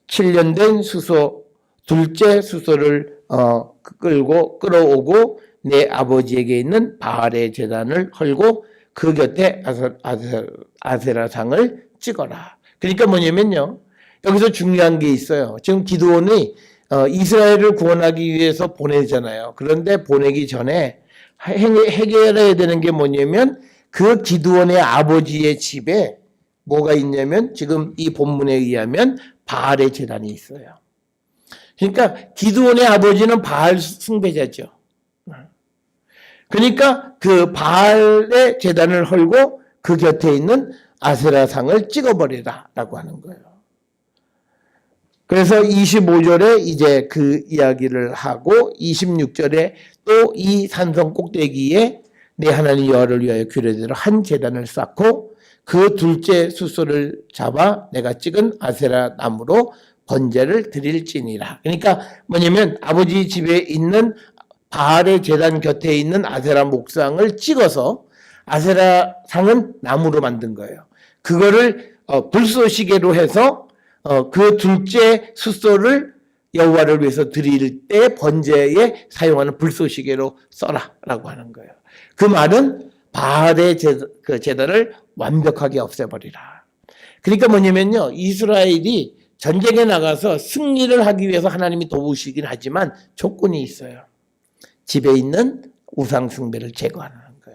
7년 된 숫소 둘째 숫소를 끌어오고 내 아버지에게 있는 바알의 제단을 헐고 그 곁에 아세라상을 찍어라. 그러니까 뭐냐면요, 여기서 중요한 게 있어요. 지금 기드온이 이스라엘을 구원하기 위해서 보내잖아요. 그런데 보내기 전에 해결해야 되는 게 뭐냐면 그 기드온의 아버지의 집에 뭐가 있냐면 지금 이 본문에 의하면 바알의 제단이 있어요. 그러니까 기드온의 아버지는 바알 숭배자죠. 그러니까 그 바알의 제단을 헐고 그 곁에 있는 아세라상을 찍어버리라라고 하는 거예요. 그래서 25절에 이제 그 이야기를 하고 26절에 또 이 산성 꼭대기에 내 하나님 여호와를 위하여 규례대로 한 제단을 쌓고 그 둘째 숫소를 잡아 내가 찍은 아세라 나무로 번제를 드릴지니라. 그러니까 뭐냐면 아버지 집에 있는 바알의 제단 곁에 있는 아세라 목상을 찍어서 아세라 상은 나무로 만든 거예요. 그거를 불쏘시개로 해서 그 둘째 숫소를 여호와를 위해서 드릴 때 번제에 사용하는 불쏘시개로 써라라고 하는 거예요. 그 말은 바알의 제단을 완벽하게 없애버리라. 그러니까 뭐냐면요, 이스라엘이 전쟁에 나가서 승리를 하기 위해서 하나님이 도우시긴 하지만 조건이 있어요. 집에 있는 우상 숭배를 제거하는 거예요.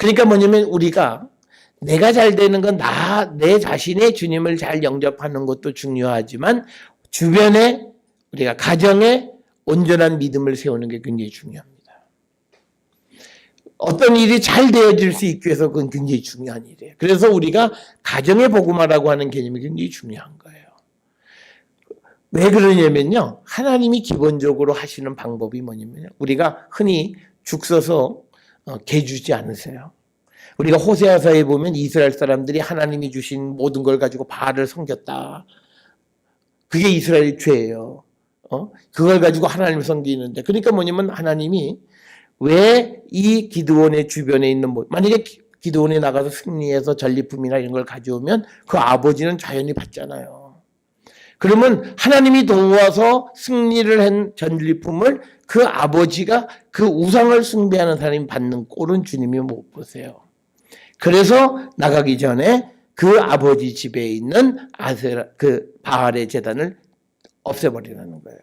그러니까 뭐냐면 우리가 내가 잘 되는 건 내 자신의 주님을 잘 영접하는 것도 중요하지만 주변에 우리가 가정에 온전한 믿음을 세우는 게 굉장히 중요합니다. 어떤 일이 잘 되어질 수 있기 위해서 그건 굉장히 중요한 일이에요. 그래서 우리가 가정의 복음화라고 하는 개념이 굉장히 중요한 거예요. 왜 그러냐면요. 하나님이 기본적으로 하시는 방법이 뭐냐면요. 우리가 흔히 죽 써서 개 주지 않으세요. 우리가 호세아서에 보면 이스라엘 사람들이 하나님이 주신 모든 걸 가지고 바알을 섬겼다. 그게 이스라엘의 죄예요. 그걸 가지고 하나님을 섬기는데 그러니까 뭐냐면 하나님이 왜 이 기드온의 주변에 있는 만약에 기드온에 나가서 승리해서 전리품이나 이런 걸 가져오면 그 아버지는 자연히 받잖아요. 그러면 하나님이 도와서 승리를 한 전리품을 그 아버지가 그 우상을 숭배하는 사람이 받는 꼴은 주님이 못 보세요. 그래서 나가기 전에 그 아버지 집에 있는 그 바알의 제단을 없애버리라는 거예요.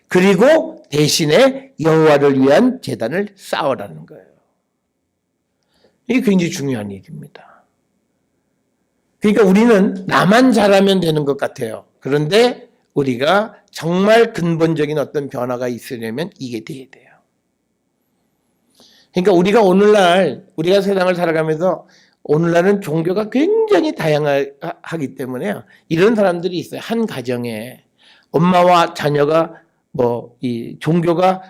그리고 대신에 여호와를 위한 제단을 쌓으라는 거예요. 이게 굉장히 중요한 일입니다. 그러니까 우리는 나만 잘하면 되는 것 같아요. 그런데 우리가 정말 근본적인 어떤 변화가 있으려면 이게 돼야 돼요. 그러니까 우리가 오늘날 우리가 세상을 살아가면서 오늘날은 종교가 굉장히 다양하기 때문에 이런 사람들이 있어요. 한 가정에 엄마와 자녀가 이 종교가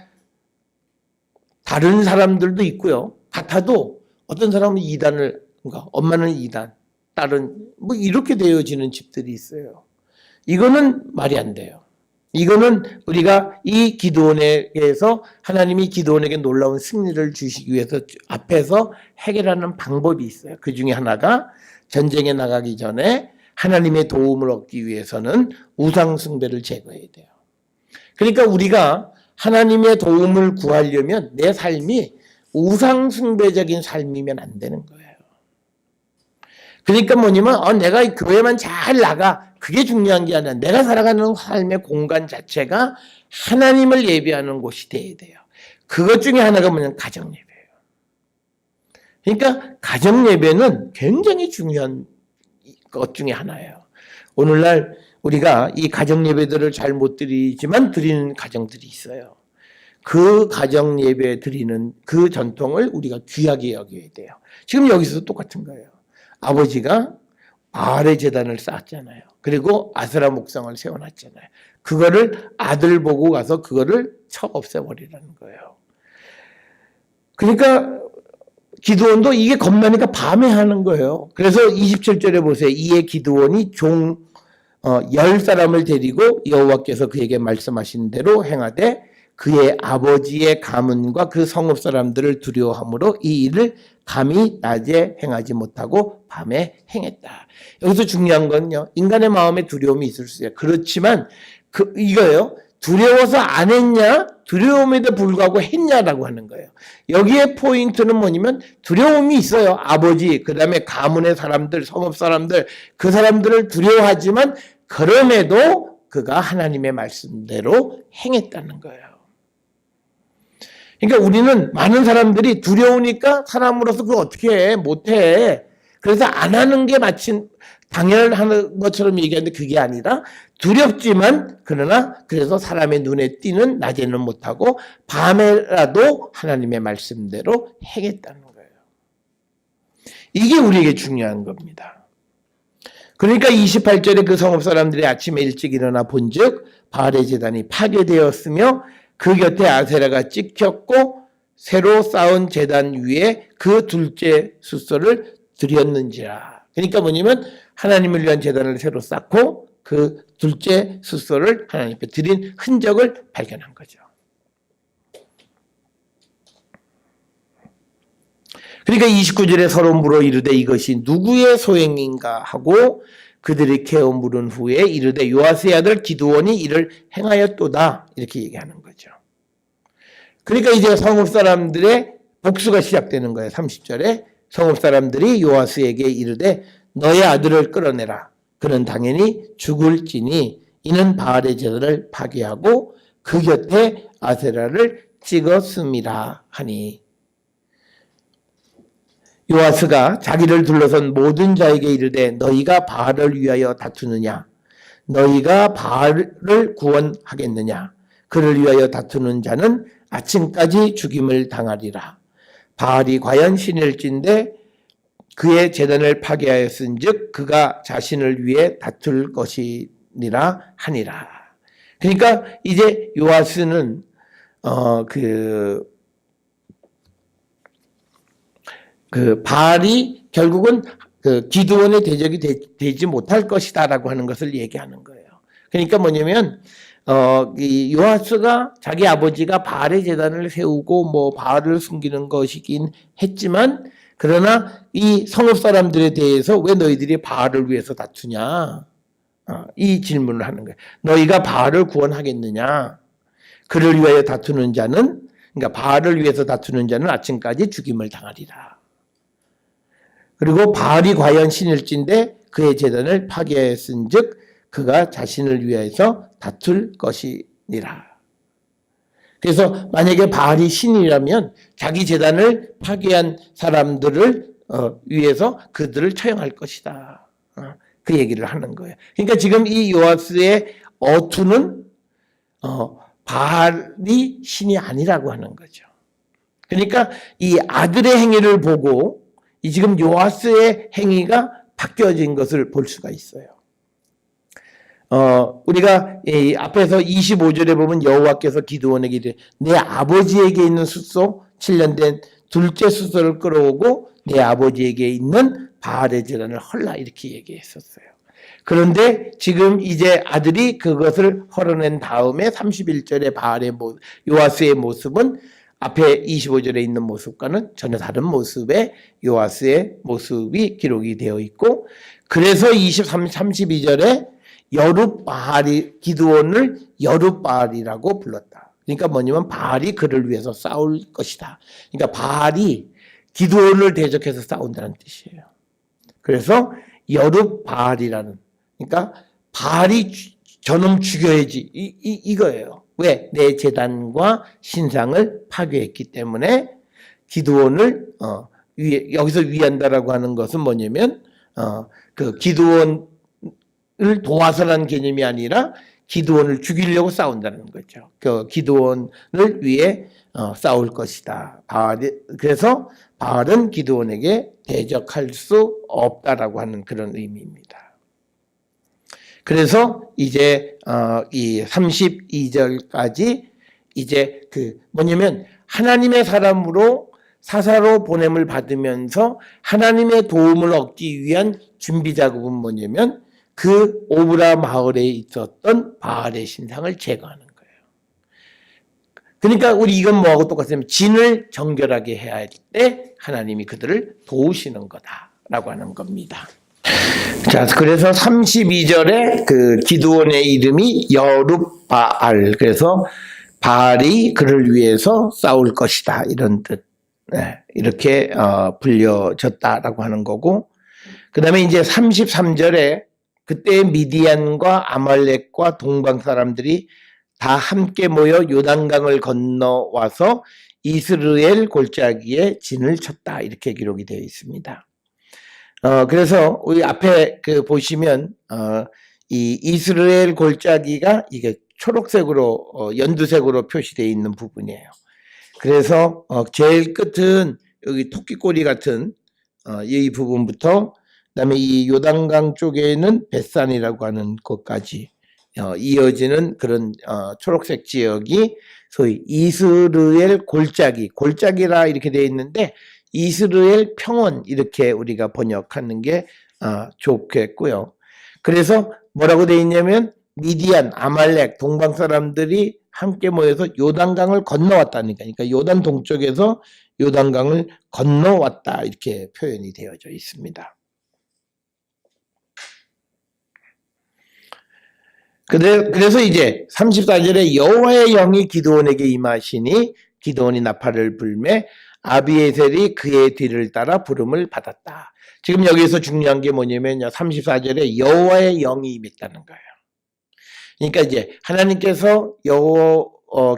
다른 사람들도 있고요. 같아도 어떤 사람은 이단을, 그러니까 엄마는 이단, 딸은 이렇게 되어지는 집들이 있어요. 이거는 말이 안 돼요. 이거는 우리가 이 기드온에게서 하나님이 기드온에게 놀라운 승리를 주시기 위해서 앞에서 해결하는 방법이 있어요. 그 중에 하나가 전쟁에 나가기 전에 하나님의 도움을 얻기 위해서는 우상 숭배를 제거해야 돼요. 그러니까 우리가 하나님의 도움을 구하려면 내 삶이 우상 숭배적인 삶이면 안 되는 거예요. 그러니까 뭐냐면 내가 교회만 잘 나가 그게 중요한 게 아니라 내가 살아가는 삶의 공간 자체가 하나님을 예배하는 곳이 돼야 돼요. 그것 중에 하나가 뭐냐면 가정예배예요. 그러니까 가정예배는 굉장히 중요한 것 중에 하나예요. 오늘날 우리가 이 가정예배들을 잘 못 드리지만 드리는 가정들이 있어요. 그 가정예배 드리는 그 전통을 우리가 귀하게 여겨야 돼요. 지금 여기서도 똑같은 거예요. 아버지가 바알의 제단을 쌓았잖아요. 그리고 아세라 목상을 세워놨잖아요. 그거를 아들 보고 가서 그거를 쳐 없애버리라는 거예요. 그러니까 기드온도 이게 겁나니까 밤에 하는 거예요. 그래서 27절에 보세요. 이에 기드온이 10사람을 데리고 여호와께서 그에게 말씀하신 대로 행하되 그의 아버지의 가문과 그 성읍 사람들을 두려워함으로 이 일을 감히 낮에 행하지 못하고 밤에 행했다. 여기서 중요한 건요. 인간의 마음에 두려움이 있을 수 있어요. 그렇지만 이거예요. 두려워서 안 했냐? 두려움에도 불구하고 했냐라고 하는 거예요. 여기에 포인트는 뭐냐면 두려움이 있어요. 아버지, 그 다음에 가문의 사람들, 성읍 사람들, 그 사람들을 두려워하지만 그럼에도 그가 하나님의 말씀대로 행했다는 거예요. 그러니까 우리는 많은 사람들이 두려우니까 사람으로서 그거 어떻게 해? 못해. 그래서 안 하는 게 마침 당연한 것처럼 얘기하는데 그게 아니라 두렵지만 그러나 그래서 사람의 눈에 띄는 낮에는 못하고 밤에라도 하나님의 말씀대로 행했다는 거예요. 이게 우리에게 중요한 겁니다. 그러니까 28절에 그 성읍 사람들이 아침에 일찍 일어나 본즉 바알의 제단이 파괴되었으며 그 곁에 아세라가 찍혔고 새로 쌓은 제단 위에 그 둘째 숫소를 드렸는지라. 그러니까 뭐냐면 하나님을 위한 제단을 새로 쌓고 그 둘째 숫소를 하나님 앞에 드린 흔적을 발견한 거죠. 그러니까 29절에 서로 물어 이르되 이것이 누구의 소행인가 하고 그들이 캐어 물은 후에 이르되 요아스의 아들 기드온이 이를 행하였도다 이렇게 얘기하는 거죠. 그러니까 이제 성읍 사람들의 복수가 시작되는 거예요. 30절에 성읍 사람들이 요아스에게 이르되 너의 아들을 끌어내라. 그는 당연히 죽을지니 이는 바알의 제단을 파괴하고 그 곁에 아세라를 찍었음이라 하니. 요아스가 자기를 둘러선 모든 자에게 이르되 너희가 바알을 위하여 다투느냐? 너희가 바알을 구원하겠느냐? 그를 위하여 다투는 자는 아침까지 죽임을 당하리라. 바알이 과연 신일진데 그의 제단을 파괴하였은즉 그가 자신을 위해 다툴 것이니라 하니라. 그러니까 이제 요아스는 바알이 결국은 기드온의 대적이 되지 못할 것이다라고 하는 것을 얘기하는 거예요. 그러니까 뭐냐면 이 요아스가 자기 아버지가 바알의 제단을 세우고 뭐 바알을 숨기는 것이긴 했지만 그러나 이 성읍 사람들에 대해서 왜 너희들이 바알을 위해서 다투냐? 이 질문을 하는 거예요. 너희가 바알을 구원하겠느냐? 그를 위하여 다투는 자는 그러니까 바알을 위해서 다투는 자는 아침까지 죽임을 당하리라. 그리고 바알이 과연 신일진데 그의 제단을 파괴했은즉 그가 자신을 위해서 다툴 것이니라. 그래서 만약에 바알이 신이라면 자기 제단을 파괴한 사람들을 위해서 그들을 처형할 것이다. 그 얘기를 하는 거예요. 그러니까 지금 이 요아스의 어투는 바알이 신이 아니라고 하는 거죠. 그러니까 이 아들의 행위를 보고 이 지금 요아스의 행위가 바뀌어진 것을 볼 수가 있어요. 우리가 이 앞에서 25절에 보면 여호와께서 기드온에게 이르되 내 아버지에게 있는 숫소 7년 된 둘째 숫소를 끌어오고 내 아버지에게 있는 바알의 제단을 헐라 이렇게 얘기했었어요. 그런데 지금 이제 아들이 그것을 헐어낸 다음에 31절에 요아스의 모습은 앞에 25절에 있는 모습과는 전혀 다른 모습의 요아스의 모습이 기록이 되어 있고 그래서 32절에 여룻바알이 기드온을 여룻바알이라고 불렀다. 그러니까 뭐냐면 바알이 그를 위해서 싸울 것이다. 그러니까 바알이 기드온을 대적해서 싸운다는 뜻이에요. 그래서 여룻바알이라는 그러니까 바알이 저놈 죽여야지 이거예요. 왜? 내 제단과 신상을 파괴했기 때문에 기드온을 여기서 위한다라고 하는 것은 뭐냐면 그 기드온을 도와서라는 개념이 아니라 기드온을 죽이려고 싸운다는 거죠. 그 기드온을 위해 싸울 것이다. 그래서 바알은 기드온에게 대적할 수 없다라고 하는 그런 의미입니다. 그래서 이제 이 32절까지 이제 뭐냐면 하나님의 사람으로 사사로 보냄을 받으면서 하나님의 도움을 얻기 위한 준비 작업은 뭐냐면 그 오브라 마을에 있었던 바알의 신상을 제거하는 거예요. 그러니까 우리 이건 뭐하고 똑같으면 진을 정결하게 해야 할 때 하나님이 그들을 도우시는 거다라고 하는 겁니다. 자, 그래서 32절에 그 기드온의 이름이 여룻바알. 그래서 바알이 그를 위해서 싸울 것이다. 이런 뜻. 네, 이렇게 불려졌다라고 하는 거고. 그 다음에 이제 33절에 그때 미디안과 아말렉과 동방 사람들이 다 함께 모여 요단강을 건너와서 이스라엘 골짜기에 진을 쳤다. 이렇게 기록이 되어 있습니다. 그래서 우리 앞에 보시면 이 이스라엘 골짜기가 이게 초록색으로 연두색으로 표시되어 있는 부분이에요. 그래서 제일 끝은 여기 토끼꼬리 같은 이 부분부터 그다음에 이 요단강 쪽에는 벳산이라고 하는 곳까지 이어지는 그런 초록색 지역이 소위 이스라엘 골짜기라 이렇게 되어 있는데 이스라엘 평원 이렇게 우리가 번역하는 게 좋겠고요. 그래서 뭐라고 되어 있냐면 미디안, 아말렉, 동방 사람들이 함께 모여서 요단강을 건너왔다니까. 그러니까 요단 동쪽에서 요단강을 건너왔다 이렇게 표현이 되어져 있습니다. 그래서 이제 34절에 여호와의 영이 기드온에게 임하시니 기드온이 나팔을 불매 아비에셀이 그의 뒤를 따라 부름을 받았다. 지금 여기서 중요한 게 뭐냐면요. 34절에 여호와의 영이 임했다는 거예요. 그러니까 이제 하나님께서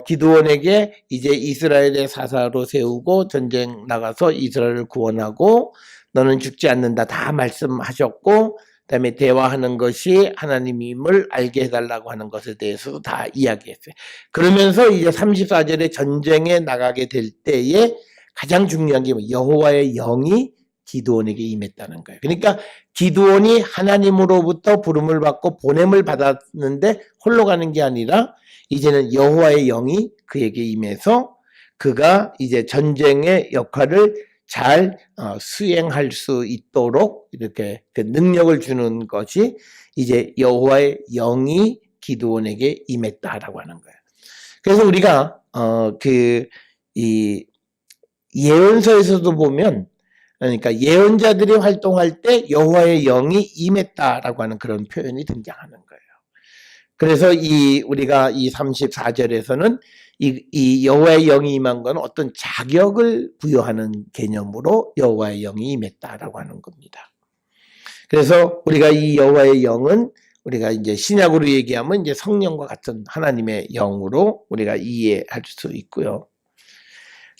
기드온에게 이제 이스라엘의 사사로 세우고 전쟁 나가서 이스라엘을 구원하고 너는 죽지 않는다 다 말씀하셨고 그다음에 대화하는 것이 하나님임을 알게 해달라고 하는 것에 대해서도 다 이야기했어요. 그러면서 이제 34절에 전쟁에 나가게 될 때에 가장 중요한 게 여호와의 영이 기드온에게 임했다는 거예요. 그러니까 기드온이 하나님으로부터 부름을 받고 보냄을 받았는데 홀로 가는 게 아니라 이제는 여호와의 영이 그에게 임해서 그가 이제 전쟁의 역할을 잘 수행할 수 있도록 이렇게 그 능력을 주는 것이 이제 여호와의 영이 기드온에게 임했다라고 하는 거예요. 그래서 우리가 이 예언서에서도 보면 그러니까 예언자들이 활동할 때 여호와의 영이 임했다라고 하는 그런 표현이 등장하는 거예요. 그래서 우리가 이 34절에서는 이 여호와의 영이 임한 건 어떤 자격을 부여하는 개념으로 여호와의 영이 임했다라고 하는 겁니다. 그래서 우리가 이 여호와의 영은 우리가 이제 신약으로 얘기하면 이제 성령과 같은 하나님의 영으로 우리가 이해할 수 있고요.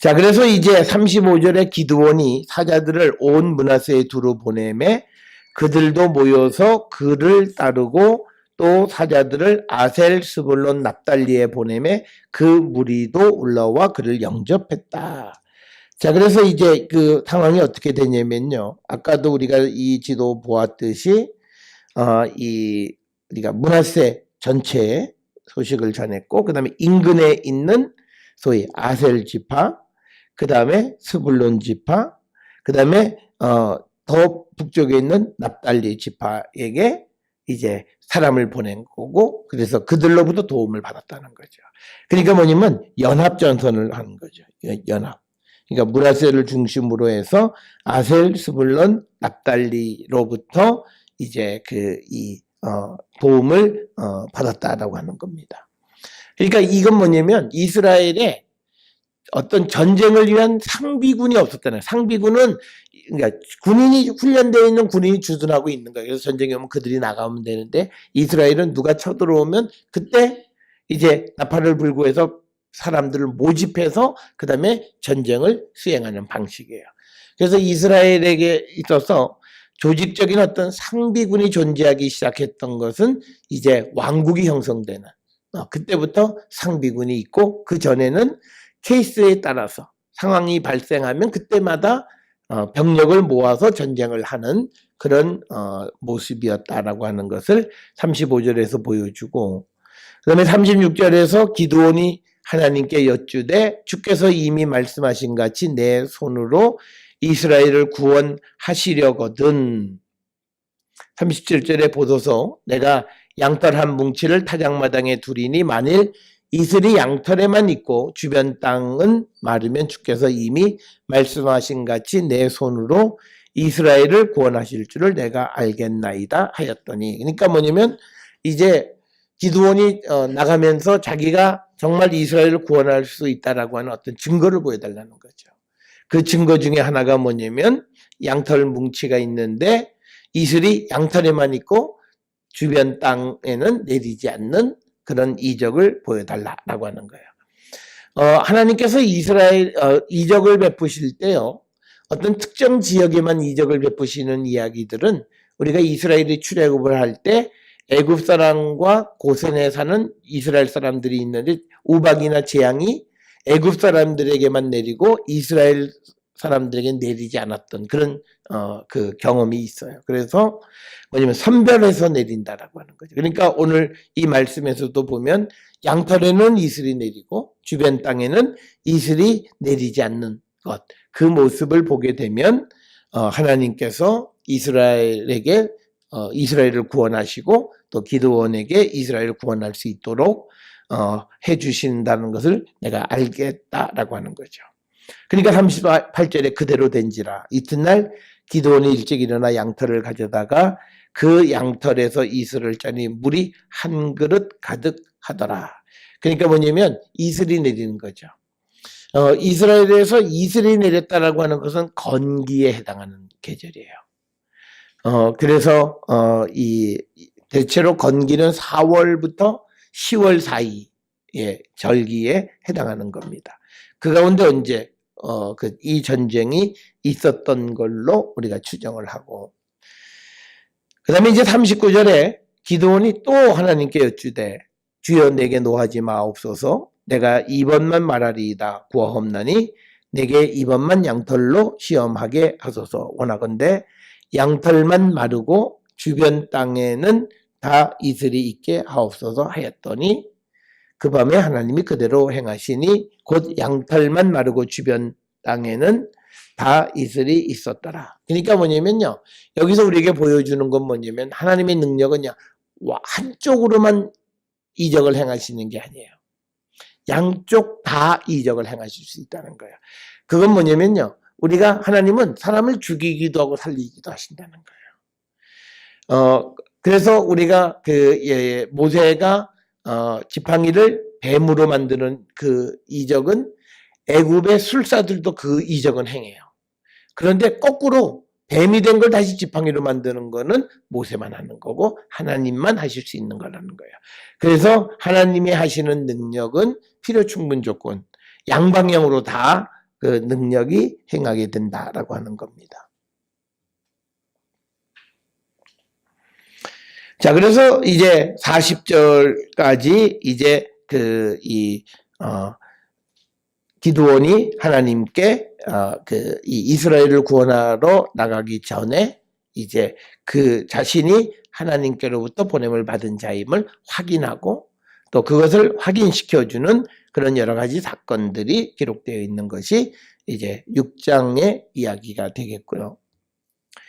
자, 그래서 이제 35절에 기드온이 사자들을 온 므낫세에 두루 보내매 그들도 모여서 그를 따르고 또 사자들을 아셀, 스불론, 납달리에 보내매 그 무리도 올라와 그를 영접했다. 자, 그래서 이제 그 상황이 어떻게 되냐면요. 아까도 우리가 이 지도 보았듯이 우리가 므낫세 전체의 소식을 전했고, 그 다음에 인근에 있는 소위 아셀 지파, 그 다음에 스불론 지파, 그 다음에 더 북쪽에 있는 납달리 지파에게 이제 사람을 보낸 거고, 그래서 그들로부터 도움을 받았다는 거죠. 그러니까 뭐냐면 연합전선을 하는 거죠. 연합. 그러니까 므낫세를 중심으로 해서 아셀, 스불론, 납달리로부터 이제 도움을 받았다라고 하는 겁니다. 그러니까 이건 뭐냐면 이스라엘에 어떤 전쟁을 위한 상비군이 없었잖아요. 상비군은 그러니까 군인이 훈련되어 있는 군인이 주둔하고 있는 거예요. 그래서 전쟁이 오면 그들이 나가면 되는데 이스라엘은 누가 쳐들어오면 그때 이제 나팔을 불고 해서 사람들을 모집해서 그 다음에 전쟁을 수행하는 방식이에요. 그래서 이스라엘에게 있어서 조직적인 어떤 상비군이 존재하기 시작했던 것은 이제 왕국이 형성되는 그때부터 상비군이 있고 그 전에는 케이스에 따라서 상황이 발생하면 그때마다 병력을 모아서 전쟁을 하는 그런 모습이었다라고 하는 것을 35절에서 보여주고 그 다음에 36절에서 기드온이 하나님께 여쭈되 주께서 이미 말씀하신 같이 내 손으로 이스라엘을 구원하시려거든 37절에 보소서 내가 양털 한 뭉치를 타작마당에 두리니 만일 이슬이 양털에만 있고 주변 땅은 마르면 주께서 이미 말씀하신 같이 내 손으로 이스라엘을 구원하실 줄을 내가 알겠나이다 하였더니 그러니까 뭐냐면 이제 기드온이 나가면서 자기가 정말 이스라엘을 구원할 수 있다라고 하는 어떤 증거를 보여달라는 거죠. 그 증거 중에 하나가 뭐냐면 양털 뭉치가 있는데 이슬이 양털에만 있고 주변 땅에는 내리지 않는 그런 이적을 보여달라고 하는 거예요. 하나님께서 이스라엘 이적을 베푸실 때요. 어떤 특정 지역에만 이적을 베푸시는 이야기들은 우리가 이스라엘이 출애굽을 할 때 애굽 사람과 고센에 사는 이스라엘 사람들이 있는데 우박이나 재앙이 애굽 사람들에게만 내리고 이스라엘 사람들에게 내리지 않았던 그런 그 경험이 있어요. 그래서 뭐냐면 선별해서 내린다라고 하는 거죠. 그러니까 오늘 이 말씀에서도 보면 양털에는 이슬이 내리고 주변 땅에는 이슬이 내리지 않는 것. 그 모습을 보게 되면 하나님께서 이스라엘에게 이스라엘을 구원하시고 또 기드온에게 이스라엘을 구원할 수 있도록 해주신다는 것을 내가 알겠다라고 하는 거죠. 그러니까 38절에 그대로 된지라 이튿날 기드온이 일찍 일어나 양털을 가져다가 그 양털에서 이슬을 짜니 물이 한 그릇 가득 하더라. 그러니까 뭐냐면 이슬이 내리는 거죠. 이스라엘에서 이슬이 내렸다라고 하는 것은 건기에 해당하는 계절이에요. 그래서 대체로 건기는 4월부터 10월 사이에 절기에 해당하는 겁니다. 그 가운데 언제 이 전쟁이 있었던 걸로 우리가 추정을 하고, 그 다음에 이제 39절에 기드온이 또 하나님께 여쭈되 주여 내게 노하지 마옵소서. 내가 이번만 말하리이다 구하옵나니 내게 이번만 양털로 시험하게 하소서. 원하건대 양털만 마르고 주변 땅에는 다 이슬이 있게 하옵소서 하였더니 그 밤에 하나님이 그대로 행하시니 곧 양털만 마르고 주변 땅에는 다 이슬이 있었더라. 그러니까 뭐냐면요, 여기서 우리에게 보여주는 건 뭐냐면 하나님의 능력은 한쪽으로만 이적을 행하시는 게 아니에요. 양쪽 다 이적을 행하실 수 있다는 거예요. 그건 뭐냐면요, 우리가 하나님은 사람을 죽이기도 하고 살리기도 하신다는 거예요. 그래서 우리가 모세가 지팡이를 뱀으로 만드는 그 이적은 애굽의 술사들도 그 이적은 행해요. 그런데 거꾸로 뱀이 된 걸 다시 지팡이로 만드는 거는 모세만 하는 거고 하나님만 하실 수 있는 거라는 거예요. 그래서 하나님이 하시는 능력은 필요 충분 조건, 양방향으로 다 그 능력이 행하게 된다라고 하는 겁니다. 자, 그래서 이제 40절까지 이제 기드온이 하나님께 이 이스라엘을 구원하러 나가기 전에 이제 그 자신이 하나님께로부터 보냄을 받은 자임을 확인하고 또 그것을 확인시켜주는 그런 여러 가지 사건들이 기록되어 있는 것이 이제 6장의 이야기가 되겠고요.